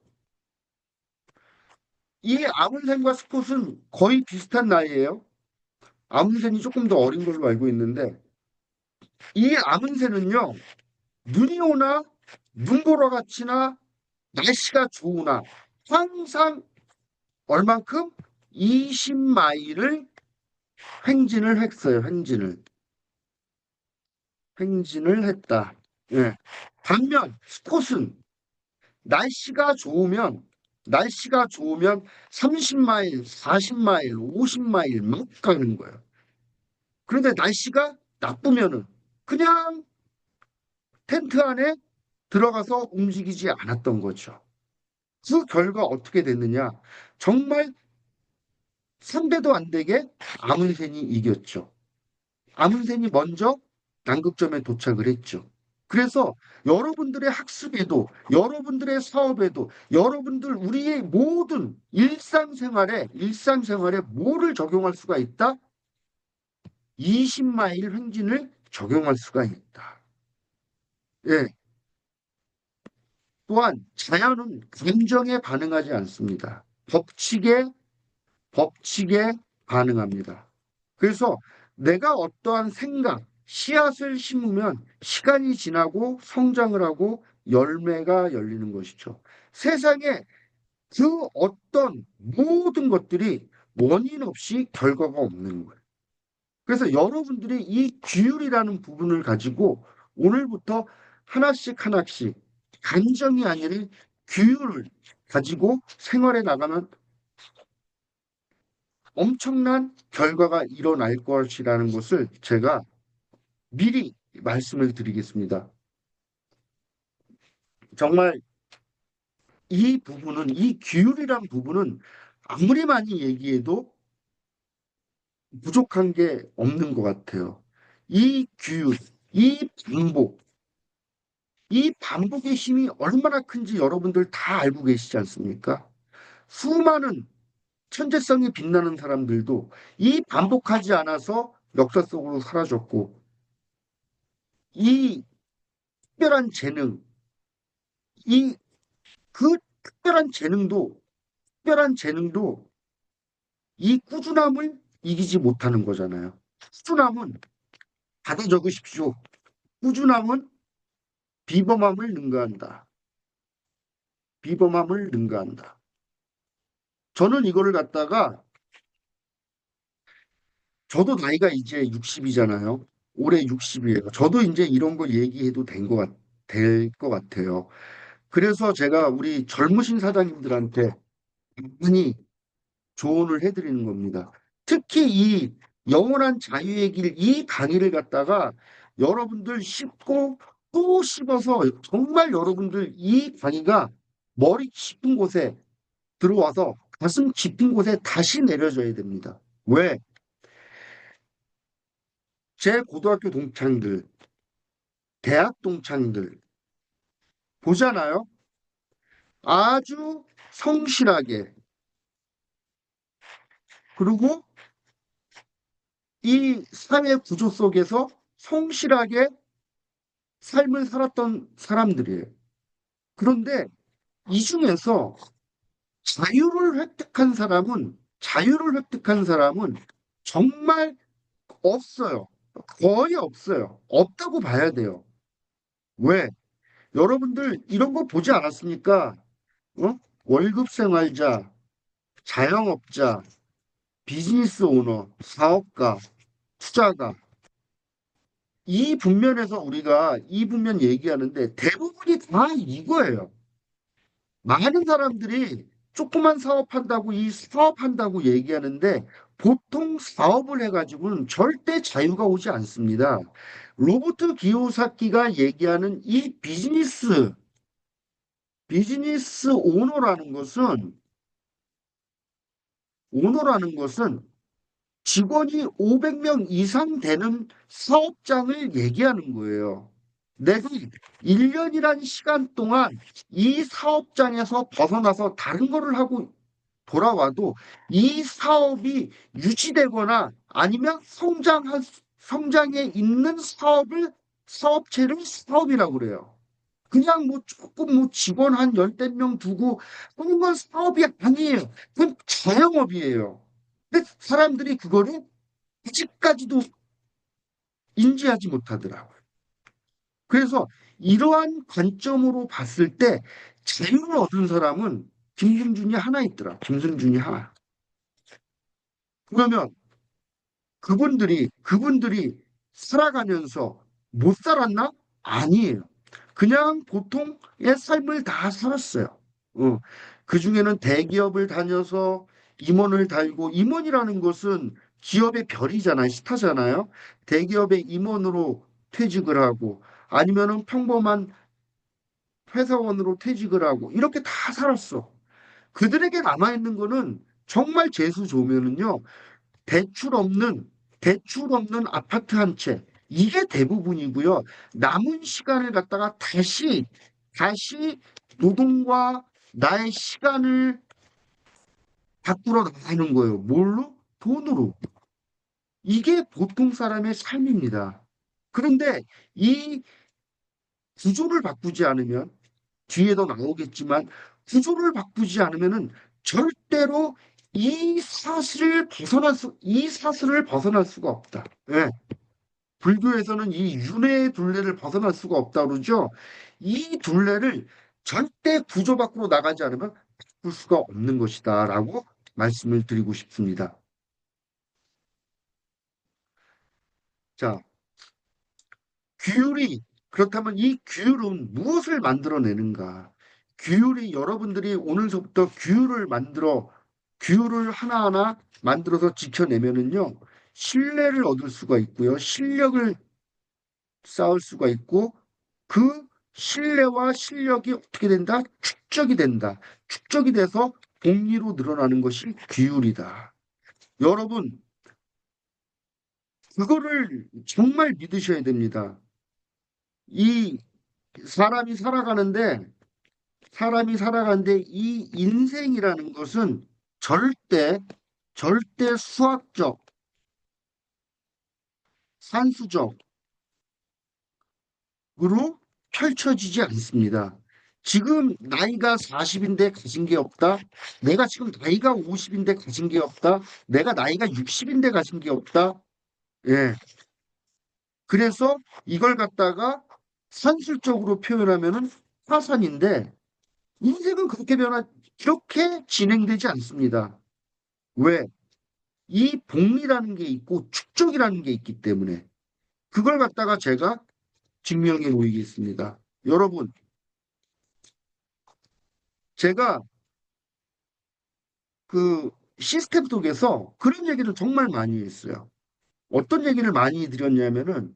이 아문센과 스콧은 거의 비슷한 나이예요. 아문센이 조금 더 어린 걸로 알고 있는데 이 아문센은요. 눈이 오나 눈보라 같이나 날씨가 좋으나 항상 얼만큼 20마일을 횡진을 했어요. 횡진을 했다. 예. 반면 스콧은 날씨가 좋으면 30마일, 40마일, 50마일 막 가는 거예요. 그런데 날씨가 나쁘면은 그냥 텐트 안에 들어가서 움직이지 않았던 거죠. 그 결과 어떻게 됐느냐? 정말 상대도 안 되게 아문센이 이겼죠. 아문센이 먼저 남극점에 도착을 했죠. 그래서 여러분들의 학습에도, 여러분들의 사업에도, 여러분들 우리의 모든 일상생활에 뭐를 적용할 수가 있다? 20마일 횡진을 적용할 수가 있다. 예. 또한 자연은 감정에 반응하지 않습니다. 법칙에 반응합니다. 그래서 내가 어떠한 생각, 씨앗을 심으면 시간이 지나고 성장을 하고 열매가 열리는 것이죠. 세상에 그 어떤 모든 것들이 원인 없이 결과가 없는 거예요. 그래서 여러분들이 이 규율이라는 부분을 가지고 오늘부터 하나씩 하나씩 감정이 아니라 규율을 가지고 생활에 나가면 엄청난 결과가 일어날 것이라는 것을 제가 미리 말씀을 드리겠습니다. 정말 이 규율이란 부분은 아무리 많이 얘기해도 부족한 게 없는 것 같아요. 이 규율, 이 반복, 이 반복의 힘이 얼마나 큰지 여러분들 다 알고 계시지 않습니까? 수많은 천재성이 빛나는 사람들도 이 반복하지 않아서 역사 속으로 사라졌고, 이 특별한 재능, 이 그 특별한 재능도 이 꾸준함을 이기지 못하는 거잖아요. 꾸준함은 받아 적으십시오. 꾸준함은 비범함을 능가한다. 비범함을 능가한다. 저는 이거를 갖다가 저도 나이가 이제 60이잖아요. 올해 60이에요. 저도 이제 이런 걸 얘기해도 될 것 같아요. 그래서 제가 우리 젊으신 사장님들한테 많이 조언을 해드리는 겁니다. 특히 이 영원한 자유의 길, 이 강의를 갖다가 여러분들 씹고 또 씹어서 정말 여러분들 이 강의가 머리 깊은 곳에 들어와서 가슴 깊은 곳에 다시 내려져야 됩니다. 왜? 제 고등학교 동창들, 대학 동창들 보잖아요. 아주 성실하게 그리고 이 사회 구조 속에서 성실하게 삶을 살았던 사람들이에요. 그런데 이 중에서 자유를 획득한 사람은 정말 없어요. 거의 없어요. 없다고 봐야 돼요. 왜? 여러분들 이런 거 보지 않았습니까? 어? 월급 생활자, 자영업자, 비즈니스 오너, 사업가, 투자가 이 분면 얘기하는데 대부분이 다 이거예요. 많은 사람들이 조그만 사업한다고 이 사업한다고 얘기하는데 보통 사업을 해가지고는 절대 자유가 오지 않습니다. 로버트 기요사키가 얘기하는 이 비즈니스 오너라는 것은 직원이 500명 이상 되는 사업장을 얘기하는 거예요. 내가 1년이라는 시간 동안 이 사업장에서 벗어나서 다른 거를 하고 돌아와도 이 사업이 유지되거나 아니면 성장에 있는 사업체를 사업이라고 그래요. 그냥 뭐 조금 뭐 직원 한 열댓 명 두고 하는 건 사업이 아니에요. 그건 자영업이에요. 근데 사람들이 그거를 아직까지도 인지하지 못하더라고요. 그래서 이러한 관점으로 봤을 때 자유를 얻은 사람은 김승준이 하나 있더라. 김승준이 하나. 그러면 그분들이 살아가면서 못 살았나? 아니에요. 그냥 보통의 삶을 다 살았어요. 어. 그중에는 대기업을 다녀서 임원을 달고 임원이라는 것은 기업의 별이잖아요. 스타잖아요. 대기업의 임원으로 퇴직을 하고 아니면은 평범한 회사원으로 퇴직을 하고 이렇게 다 살았어. 그들에게 남아있는 거는 정말 재수 좋으면은요. 대출 없는 대출 없는 아파트 한 채. 이게 대부분이고요. 남은 시간을 갖다가 다시 노동과 나의 시간을 바꾸러 나가는 거예요. 뭘로? 돈으로. 이게 보통 사람의 삶입니다. 그런데 이 구조를 바꾸지 않으면 뒤에도 나오겠지만 구조를 바꾸지 않으면은 절대로 이 사슬을 벗어날 수가 없다. 예. 불교에서는 이 윤회의 둘레를 벗어날 수가 없다 그러죠. 이 둘레를 절대 구조 밖으로 나가지 않으면 바꿀 수가 없는 것이다라고 말씀을 드리고 싶습니다. 자, 규율이 그렇다면 이 규율은 무엇을 만들어내는가? 규율이 여러분들이 오늘서부터 규율을 하나하나 만들어서 지켜내면은요, 신뢰를 얻을 수가 있고요, 실력을 쌓을 수가 있고, 그 신뢰와 실력이 어떻게 된다? 축적이 된다. 축적이 돼서 복리로 늘어나는 것이 규율이다. 여러분, 그거를 정말 믿으셔야 됩니다. 이 사람이 살아가는데 이 인생이라는 것은 절대 수학적, 산수적으로 펼쳐지지 않습니다. 지금 나이가 40인데 가진 게 없다. 내가 지금 나이가 50인데 가진 게 없다. 내가 나이가 60인데 가진 게 없다. 예. 그래서 이걸 갖다가 산술적으로 표현하면은 파산인데 인생은 그렇게 진행되지 않습니다. 왜? 이 복리라는 게 있고 축적이라는 게 있기 때문에 그걸 갖다가 제가 증명해 보이겠습니다. 여러분, 제가 그 시스템 속에서 그런 얘기를 정말 많이 했어요. 어떤 얘기를 많이 드렸냐면은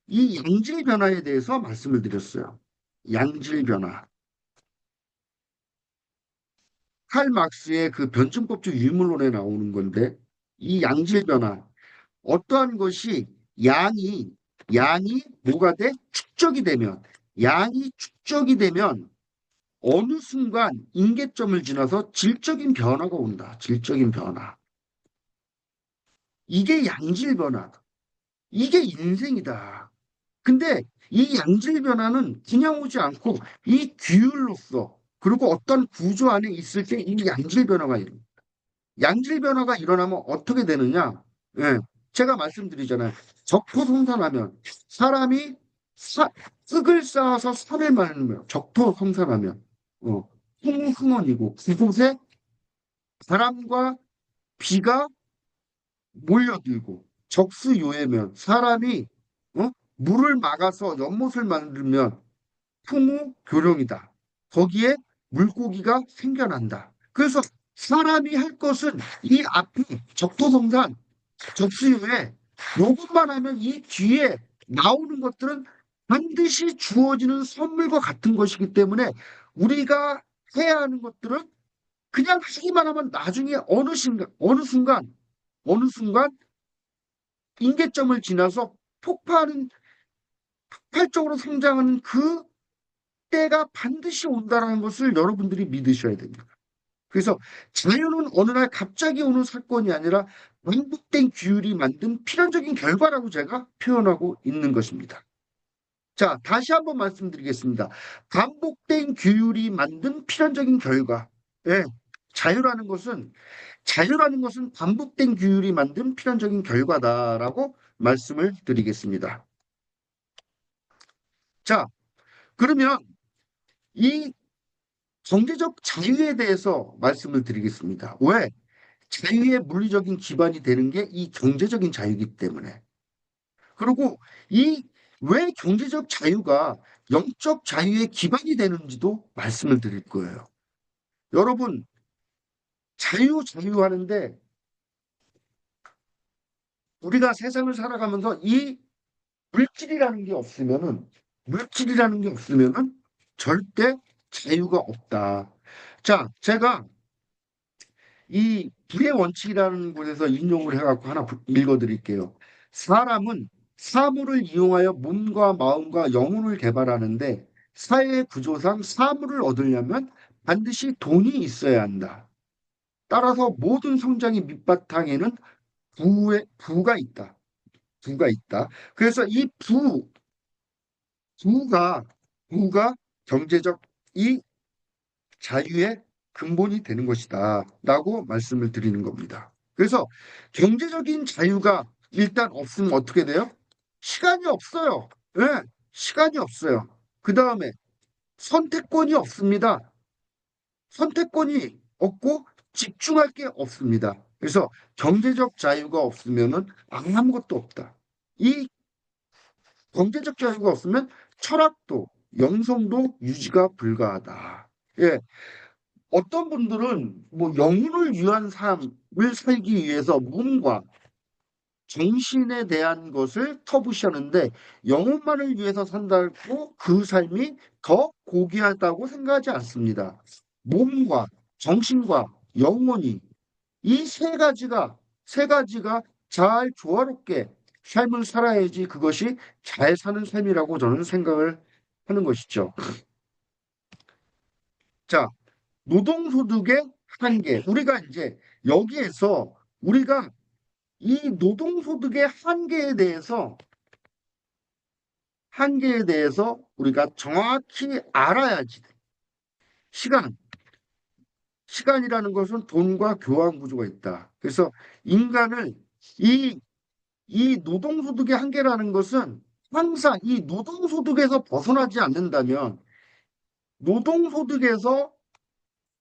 이 양질 변화에 대해서 말씀을 드렸어요. 양질 변화. 칼 막스의 그 변증법적 유물론에 나오는 건데 이 양질 변화 어떠한 것이 양이 양이 뭐가 돼? 축적이 되면 어느 순간 임계점을 지나서 질적인 변화가 온다. 질적인 변화. 이게 양질 변화다. 이게 인생이다. 근데 이 양질 변화는 그냥 오지 않고 이 규율로서 그리고 어떤 구조 안에 있을 때 이 양질 변화가 일어나. 양질 변화가 일어나면 어떻게 되느냐? 예, 제가 말씀드리잖아요. 적토성산하면 사람이 흙을 쌓아서 산을 만들면 적토성산하면 어, 홍흥원이고 그곳에 바람과 비가 몰려들고 적수요해면 사람이 물을 막아서 연못을 만들면 풍우교룡이다. 거기에 물고기가 생겨난다. 그래서 사람이 할 것은 이 앞에 적토성산, 적수유에 요것만 하면 이 뒤에 나오는 것들은 반드시 주어지는 선물과 같은 것이기 때문에 우리가 해야 하는 것들은 그냥 하기만 하면 나중에 어느 순간 임계점을 지나서 폭발적으로 성장하는 그 때가 반드시 온다는 것을 여러분들이 믿으셔야 됩니다. 그래서 자유는 어느 날 갑자기 오는 사건이 아니라 반복된 규율이 만든 필연적인 결과라고 제가 표현하고 있는 것입니다. 자, 다시 한번 말씀드리겠습니다. 반복된 규율이 만든 필연적인 결과. 예, 자유라는 것은 반복된 규율이 만든 필연적인 결과다라고 말씀을 드리겠습니다. 자, 그러면 이 경제적 자유에 대해서 말씀을 드리겠습니다. 왜? 자유의 물리적인 기반이 되는 게 이 경제적인 자유이기 때문에. 그리고 이 왜 경제적 자유가 영적 자유의 기반이 되는지도 말씀을 드릴 거예요. 여러분, 자유 하는데 우리가 세상을 살아가면서 이 물질이라는 게 없으면은 물질이라는 게 없으면은 절대 자유가 없다. 자, 제가 이 불의 원칙이라는 곳에서 인용을 해갖고 하나 읽어드릴게요. 사람은 사물을 이용하여 몸과 마음과 영혼을 개발하는데 사회 구조상 사물을 얻으려면 반드시 돈이 있어야 한다. 따라서 모든 성장의 밑바탕에는 부가 있다. 부가 있다. 그래서 이 부가 부가 경제적 이 자유의 근본이 되는 것이다. 라고 말씀을 드리는 겁니다. 그래서 경제적인 자유가 일단 없으면 어떻게 돼요? 시간이 없어요. 예, 시간이 없어요. 그 다음에 선택권이 없습니다. 선택권이 없고 집중할 게 없습니다. 그래서 경제적 자유가 없으면은 아무것도 없다. 이 경제적 자유가 없으면 철학도 영성도 유지가 불가하다. 예, 어떤 분들은 뭐 영혼을 위한 삶을 살기 위해서 몸과 정신에 대한 것을 터부시하는데 영혼만을 위해서 산다고 그 삶이 더 고귀하다고 생각하지 않습니다. 몸과 정신과 영혼이 이 세 가지가 잘 조화롭게 삶을 살아야지 그것이 잘 사는 삶이라고 저는 생각을 하는 것이죠. 자, 노동소득의 한계. 우리가 이제 여기에서 우리가 이 노동소득의 한계에 대해서 우리가 정확히 알아야지. 시간, 시간이라는 것은 돈과 교환 구조가 있다. 그래서 인간을 이, 이 노동소득의 한계라는 것은 항상 이 노동소득에서 벗어나지 않는다면 노동소득에서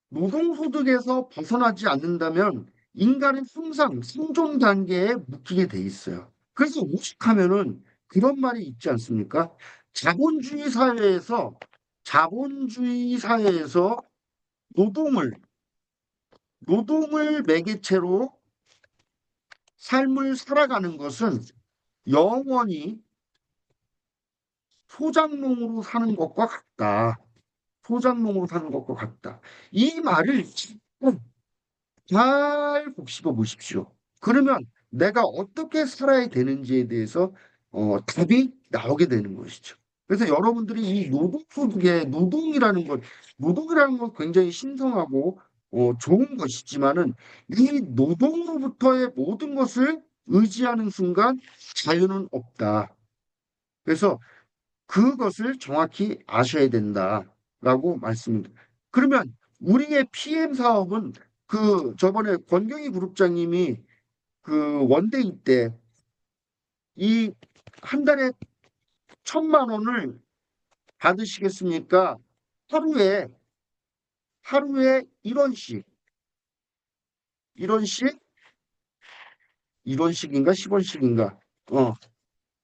노동소득에서 벗어나지 않는다면 인간은 항상 생존 단계에 묶이게 돼 있어요. 그래서 오죽하면은 그런 말이 있지 않습니까? 자본주의 사회에서 자본주의 사회에서 노동을 노동을 매개체로 삶을 살아가는 것은 영원히 소장농으로 사는 것과 같다. 소장농으로 사는 것과 같다. 이 말을 잘 곱씹어 보십시오. 그러면 내가 어떻게 살아야 되는지에 대해서 답이 나오게 되는 것이죠. 그래서 여러분들이 이 노동소득의 노동이라는 건 굉장히 신성하고 좋은 것이지만은 이 노동으로부터의 모든 것을 의지하는 순간 자유는 없다. 그래서 그것을 정확히 아셔야 된다라고 말씀드립니다. 그러면 우리의 PM 사업은 그 저번에 권경희 그룹장님이 그 원데이 때 이 한 달에 1,000만 원을 받으시겠습니까? 하루에 하루에 1원씩 1원씩 1원씩인가 10원씩인가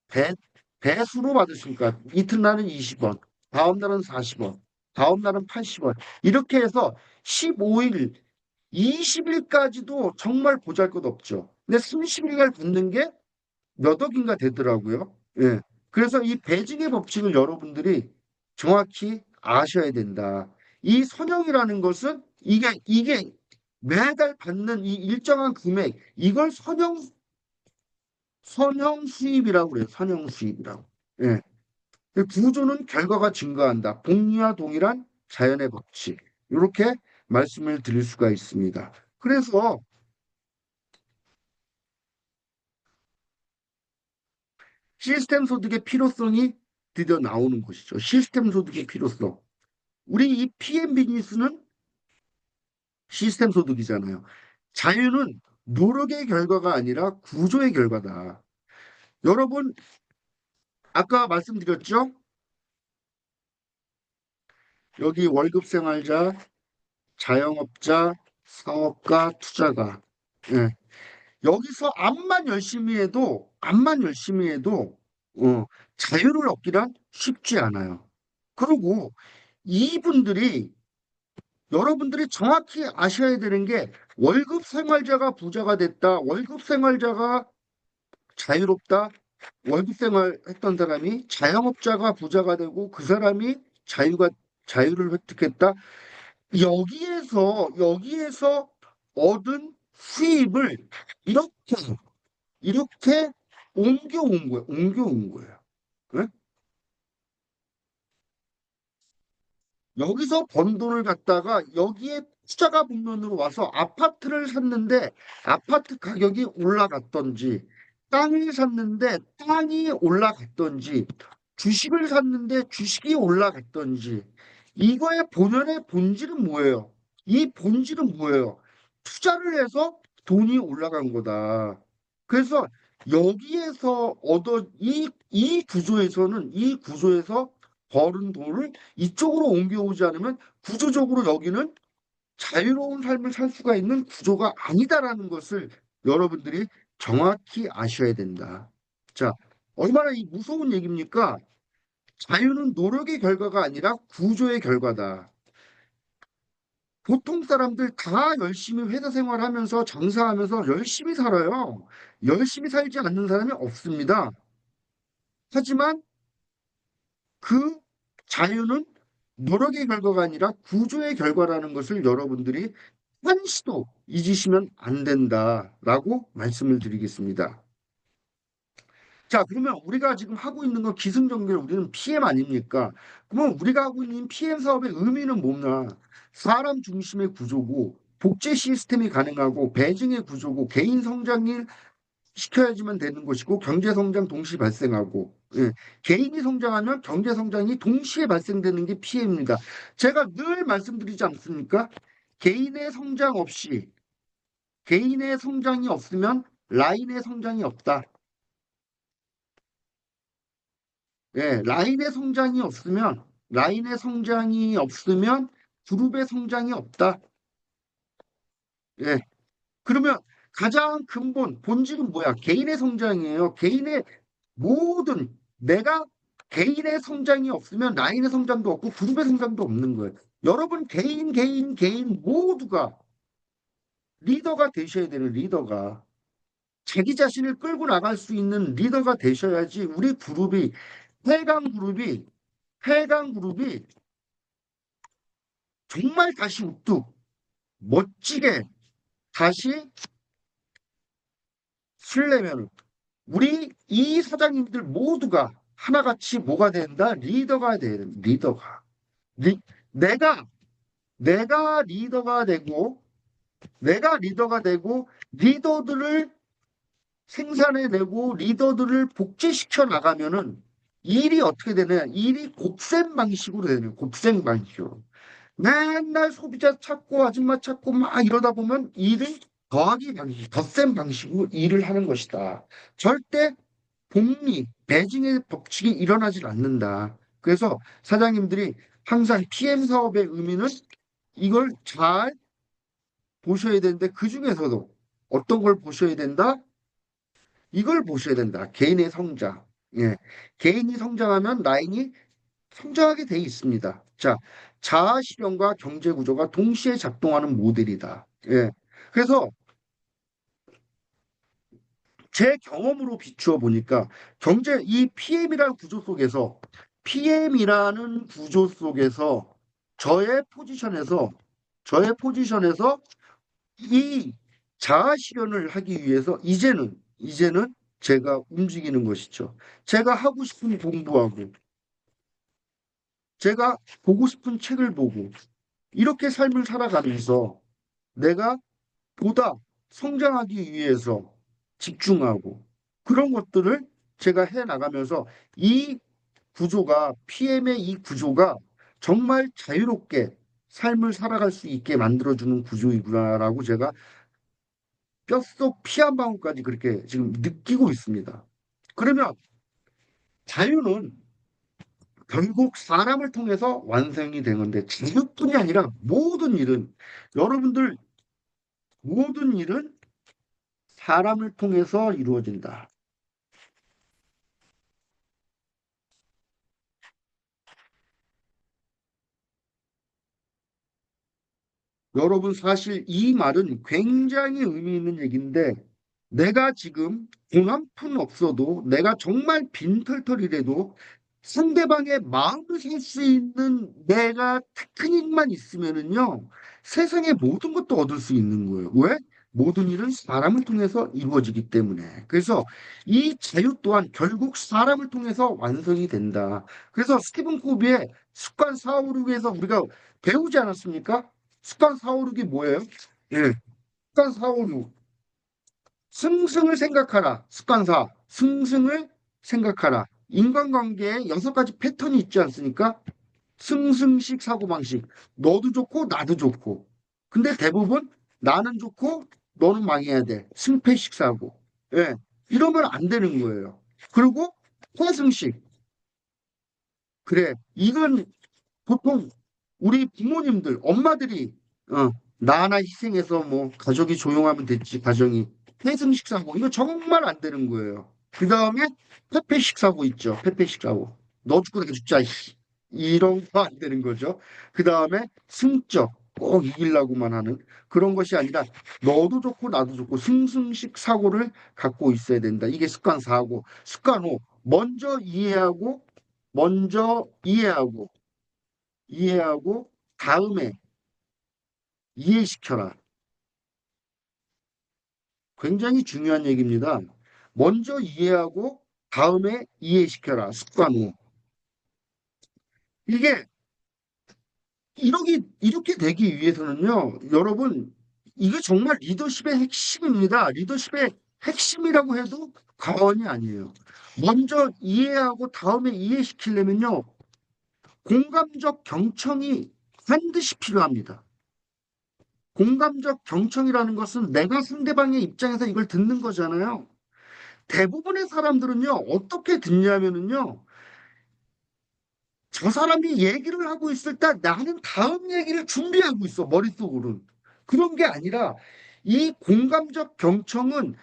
배 배수로 받으십니까? 이튿날은 20원, 다음 날은 40원, 다음 날은 80원 이렇게 해서 15일 20일까지도 정말 보잘것없죠. 근데 30일날 붙는 게 몇 억인가 되더라고요. 예. 그래서 이 배징의 법칙을 여러분들이 정확히 아셔야 된다. 이 선형이라는 것은 이게 매달 받는 이 일정한 금액 이걸 선형 수입이라고 그래요. 선형 수입이라고. 예. 그 구조는 결과가 증가한다. 복리와 동일한 자연의 법칙. 이렇게 말씀을 드릴 수가 있습니다. 그래서 시스템 소득의 필요성이 드디어 나오는 것이죠. 시스템 소득의 필요성. 우리 이 PM 비즈니스는 시스템 소득이잖아요. 자유는 노력의 결과가 아니라 구조의 결과다. 여러분, 아까 말씀드렸죠? 여기 월급 생활자, 자영업자, 사업가, 투자가. 예. 여기서 암만 열심히 해도, 어, 자유를 얻기란 쉽지 않아요. 그리고 이분들이 여러분들이 정확히 아셔야 되는 게 월급 생활자가 부자가 됐다. 월급 생활자가 자유롭다. 월급 생활했던 사람이 자영업자가 부자가 되고 그 사람이 자유를 획득했다. 여기에서 얻은 수입을 이렇게 이렇게 옮겨온 거예요. 옮겨온 거예요. 예? 여기서 번 돈을 갖다가 여기에 투자가 분면으로 와서 아파트를 샀는데 아파트 가격이 올라갔던지 땅을 샀는데 땅이 올라갔던지 주식을 샀는데 주식이 올라갔던지, 이거의 본연의 본질은 뭐예요? 이 본질은 뭐예요? 투자를 해서 돈이 올라간 거다. 그래서 여기에서 이 구조에서 벌은 돈을 이쪽으로 옮겨오지 않으면 구조적으로 여기는 자유로운 삶을 살 수가 있는 구조가 아니다라는 것을 여러분들이 정확히 아셔야 된다. 자, 얼마나 이 무서운 얘기입니까? 자유는 노력의 결과가 아니라 구조의 결과다. 보통 사람들 다 열심히 회사 생활하면서 장사하면서 열심히 살아요. 열심히 살지 않는 사람이 없습니다. 하지만 그 자유는 노력의 결과가 아니라 구조의 결과라는 것을 여러분들이 한시도 잊으시면 안 된다라고 말씀을 드리겠습니다. 자, 그러면 우리가 지금 하고 있는 건 기승전결 우리는 PM 아닙니까? 그러면 우리가 하고 있는 PM 사업의 의미는 뭐냐? 사람 중심의 구조고 복제 시스템이 가능하고 배증의 구조고 개인 성장이 시켜야지만 되는 것이고 경제 성장 동시 발생하고 예. 개인이 성장하면 경제 성장이 동시에 발생되는 게 PM입니다. 제가 늘 말씀드리지 않습니까? 개인의 성장 없이 개인의 성장이 없으면 라인의 성장이 없다. 예, 라인의 성장이 없으면 그룹의 성장이 없다. 예. 그러면 가장 근본 본질은 뭐야? 개인의 성장이에요. 내가 개인의 성장이 없으면 라인의 성장도 없고 그룹의 성장도 없는 거예요. 여러분 개인 모두가 리더가 되셔야 되는 리더가 자기 자신을 끌고 나갈 수 있는 리더가 되셔야지 우리 그룹이 해강 그룹이 해강 그룹이 정말 다시 우뚝 멋지게 다시 쓰려면 우리 이 사장님들 모두가 하나같이 뭐가 된다? 리더가 돼야 된다. 리더가. 리, 내가 내가 리더가 되고 리더들을 생산해내고 리더들을 복제시켜 나가면은 일이 어떻게 되냐? 일이 곱셈 방식으로 되는 곱셈 방식으로. 맨날 소비자 찾고 아줌마 찾고 막 이러다 보면 일을 더하기 방식, 덧셈 방식으로 일을 하는 것이다. 절대 배징의 법칙이 일어나질 않는다. 그래서 사장님들이 항상 PM 사업의 의미는 이걸 잘 보셔야 되는데 그 중에서도 어떤 걸 보셔야 된다? 이걸 보셔야 된다. 개인의 성장. 예. 개인이 성장하면 라인이 성장하게 돼 있습니다. 자, 자아 실현과 경제 구조가 동시에 작동하는 모델이다. 예. 그래서 제 경험으로 비추어 보니까 이 PM이라는 구조 속에서 저의 포지션에서 이 자아 실현을 하기 위해서 이제는 제가 움직이는 것이죠. 제가 하고 싶은 공부하고 제가 보고 싶은 책을 보고 이렇게 삶을 살아가면서 내가 보다 성장하기 위해서 집중하고 그런 것들을 제가 해 나가면서 PM의 이 구조가 정말 자유롭게 삶을 살아갈 수 있게 만들어주는 구조이구나라고 제가 뼛속 피 한 방울까지 그렇게 지금 느끼고 있습니다. 그러면 자유는 결국 사람을 통해서 완성이 되는데 자유뿐이 아니라 여러분들 모든 일은 사람을 통해서 이루어진다. 여러분 사실 이 말은 굉장히 의미 있는 얘기인데 내가 지금 돈 한 푼 없어도 내가 정말 빈털털이라도 상대방의 마음을 살 수 있는 내가 테크닉만 있으면은요 세상의 모든 것도 얻을 수 있는 거예요. 왜? 모든 일은 사람을 통해서 이루어지기 때문에. 그래서 이 자유 또한 결국 사람을 통해서 완성이 된다. 그래서 스티븐 코비의 습관 456에서 우리가 배우지 않았습니까? 습관 456이 뭐예요? 예, 습관 456. 승승을 생각하라. 습관 4. 승승을 생각하라. 인간관계에 여섯 가지 패턴이 있지 않습니까? 승승식 사고방식. 너도 좋고 나도 좋고. 근데 대부분 나는 좋고 너는 망해야 돼. 승패식 사고. 예. 이러면 안 되는 거예요. 그리고 회승식. 그래. 이건 보통 우리 부모님들, 엄마들이 나 하나 희생해서 뭐 가족이 조용하면 됐지, 가정이. 회승식 사고. 이거 정말 안 되는 거예요. 그 다음에 페페식 사고 있죠. 페페식 사고. 너 죽고 내가 죽자. 이씨. 이런 거 안 되는 거죠. 그 다음에 승적. 꼭 이기려고만 하는 그런 것이 아니라 너도 좋고 나도 좋고 승승식 사고를 갖고 있어야 된다. 이게 습관 4고. 습관 5. 먼저 이해하고 다음에 이해시켜라. 굉장히 중요한 얘기입니다. 먼저 이해하고 다음에 이해시켜라. 습관 후. 이게 이렇게 되기 위해서는요, 여러분, 이게 정말 리더십의 핵심입니다. 리더십의 핵심이라고 해도 과언이 아니에요. 먼저 이해하고 다음에 이해시키려면요, 공감적 경청이 반드시 필요합니다. 공감적 경청이라는 것은 내가 상대방의 입장에서 이걸 듣는 거잖아요. 대부분의 사람들은요, 어떻게 듣냐면은요, 저 사람이 얘기를 하고 있을 때 나는 다음 얘기를 준비하고 있어, 머릿속으로는. 그런 게 아니라 이 공감적 경청은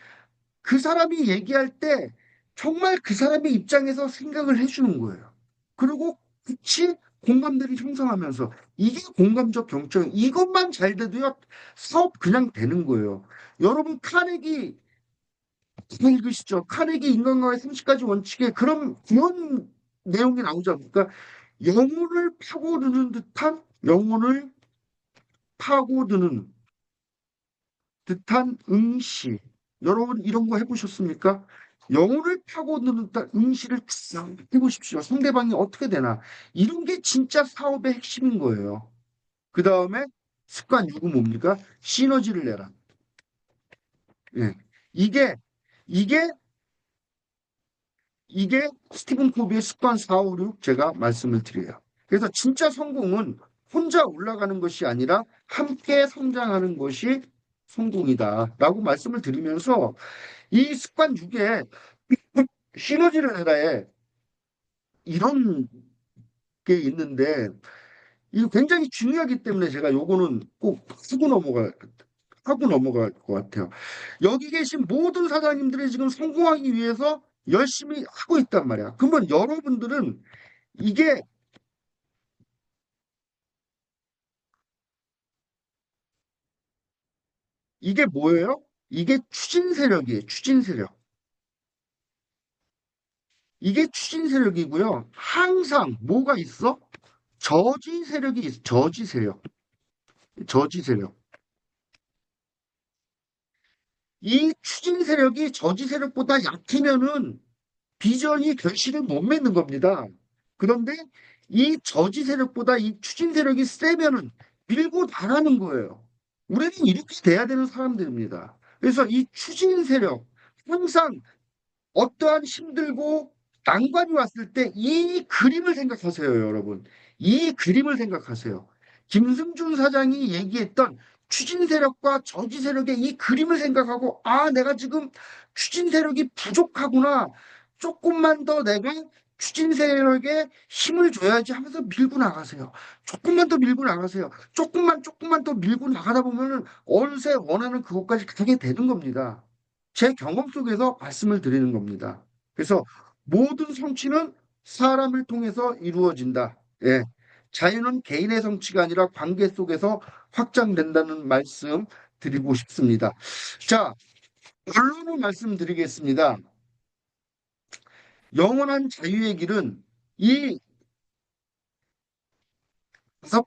그 사람이 얘기할 때 정말 그 사람의 입장에서 생각을 해주는 거예요. 그리고 같이 공감대를 형성하면서 이게 공감적 경청, 이것만 잘 돼도요, 사업 그냥 되는 거예요. 여러분, 카네기 잘 읽으시죠? 카네기 인간과의 30가지 원칙에 그런 내용이 나오지 않습니까? 영혼을 파고드는 듯한 영혼을 파고드는 듯한 응시. 여러분 이런 거 해보셨습니까? 영혼을 파고드는 듯한 응시를 싹 해보십시오. 상대방이 어떻게 되나. 이런 게 진짜 사업의 핵심인 거예요. 그 다음에 습관 6은 뭡니까? 시너지를 내라. 예. 이게 이게 이게 스티븐 코비의 습관 4, 5, 6 제가 말씀을 드려요. 그래서 진짜 성공은 혼자 올라가는 것이 아니라 함께 성장하는 것이 성공이다라고 말씀을 드리면서 이 습관 6에 시너지를 해라에 이런 게 있는데 이거 굉장히 중요하기 때문에 제가 요거는 꼭 하고 넘어갈 것 같아요. 여기 계신 모든 사장님들이 지금 성공하기 위해서 열심히 하고 있단 말이야. 그러면 여러분들은 이게 이게 뭐예요? 이게 추진 세력이에요. 추진 세력. 이게 추진 세력이고요. 항상 뭐가 있어? 저지 세력이 있어. 저지 세력. 저지 세력. 이 추진 세력이 저지 세력보다 약하면은 비전이 결실을 못 맺는 겁니다. 그런데 이 저지 세력보다 이 추진 세력이 세면은 밀고 나가는 거예요. 우리는 이렇게 돼야 되는 사람들입니다. 그래서 이 추진 세력, 항상 어떠한 힘들고 난관이 왔을 때 이 그림을 생각하세요, 여러분. 이 그림을 생각하세요. 김승준 사장이 얘기했던 추진 세력과 저지 세력의 이 그림을 생각하고, 아, 내가 지금 추진 세력이 부족하구나. 조금만 더 내가 추진 세력에 힘을 줘야지 하면서 밀고 나가세요. 조금만 더 밀고 나가세요. 조금만 더 밀고 나가다 보면은 어느새 원하는 그것까지 가게 되는 겁니다. 제 경험 속에서 말씀을 드리는 겁니다. 그래서 모든 성취는 사람을 통해서 이루어진다. 예. 자유는 개인의 성취가 아니라 관계 속에서 확장된다는 말씀 드리고 싶습니다. 자, 결론을 말씀드리겠습니다. 영원한 자유의 길은 이 다섯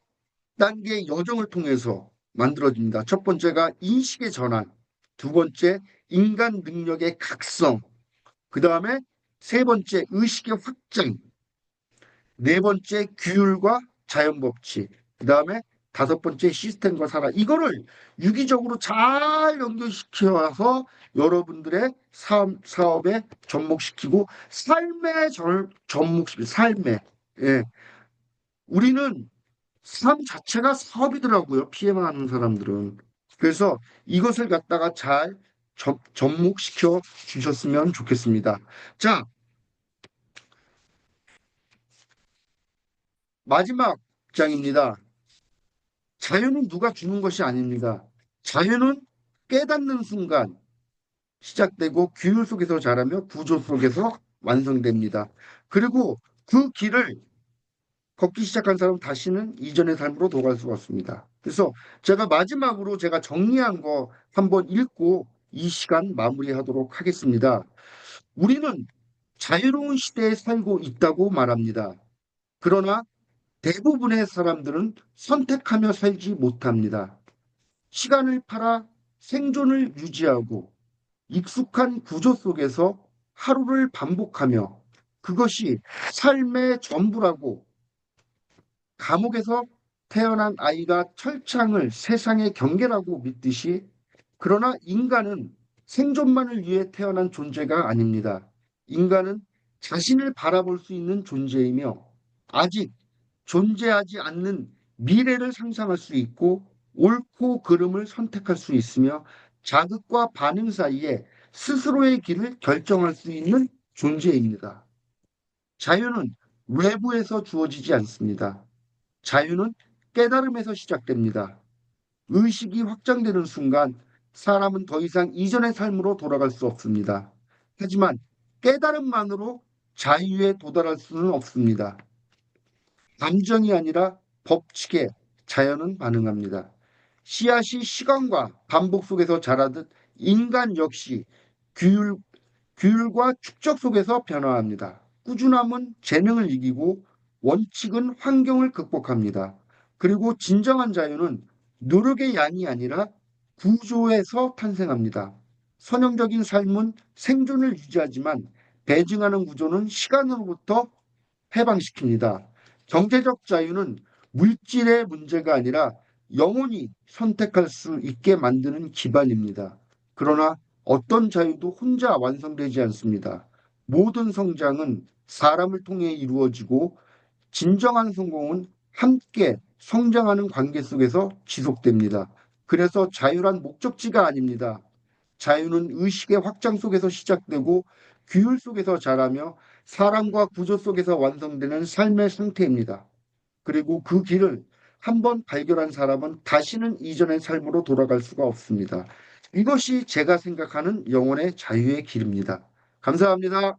단계의 여정을 통해서 만들어집니다. 첫 번째가 인식의 전환, 두 번째 인간 능력의 각성, 그 다음에 세 번째 의식의 확장, 네 번째 규율과 자연 법칙, 그 다음에 다섯 번째 시스템과 사람. 이거를 유기적으로 잘 연결시켜서 여러분들의 사업에 접목시키고 삶에 접목시키고 삶에. 예. 우리는 삶 자체가 사업이더라고요. 피해망하는 사람들은. 그래서 이것을 갖다가 잘 접목시켜 주셨으면 좋겠습니다. 자, 마지막 장입니다. 자유는 누가 주는 것이 아닙니다. 자유는 깨닫는 순간 시작되고 규율 속에서 자라며 구조 속에서 완성됩니다. 그리고 그 길을 걷기 시작한 사람은 다시는 이전의 삶으로 돌아갈 수가 없습니다. 그래서 제가 마지막으로 제가 정리한 거 한번 읽고 이 시간 마무리하도록 하겠습니다. 우리는 자유로운 시대에 살고 있다고 말합니다. 그러나 대부분의 사람들은 선택하며 살지 못합니다. 시간을 팔아 생존을 유지하고 익숙한 구조 속에서 하루를 반복하며 그것이 삶의 전부라고 감옥에서 태어난 아이가 철창을 세상의 경계라고 믿듯이 그러나 인간은 생존만을 위해 태어난 존재가 아닙니다. 인간은 자신을 바라볼 수 있는 존재이며 아직 존재하지 않는 미래를 상상할 수 있고 옳고 그름을 선택할 수 있으며 자극과 반응 사이에 스스로의 길을 결정할 수 있는 존재입니다. 자유는 외부에서 주어지지 않습니다. 자유는 깨달음에서 시작됩니다. 의식이 확장되는 순간 사람은 더 이상 이전의 삶으로 돌아갈 수 없습니다. 하지만 깨달음만으로 자유에 도달할 수는 없습니다. 감정이 아니라 법칙에 자연은 반응합니다. 씨앗이 시간과 반복 속에서 자라듯 인간 역시 규율, 규율과 축적 속에서 변화합니다. 꾸준함은 재능을 이기고 원칙은 환경을 극복합니다. 그리고 진정한 자유는 노력의 양이 아니라 구조에서 탄생합니다. 선형적인 삶은 생존을 유지하지만 배증하는 구조는 시간으로부터 해방시킵니다. 경제적 자유는 물질의 문제가 아니라 영원히 선택할 수 있게 만드는 기반입니다. 그러나 어떤 자유도 혼자 완성되지 않습니다. 모든 성장은 사람을 통해 이루어지고 진정한 성공은 함께 성장하는 관계 속에서 지속됩니다. 그래서 자유란 목적지가 아닙니다. 자유는 의식의 확장 속에서 시작되고 규율 속에서 자라며 사랑과 구조 속에서 완성되는 삶의 상태입니다. 그리고 그 길을 한번 발견한 사람은 다시는 이전의 삶으로 돌아갈 수가 없습니다. 이것이 제가 생각하는 영혼의 자유의 길입니다. 감사합니다.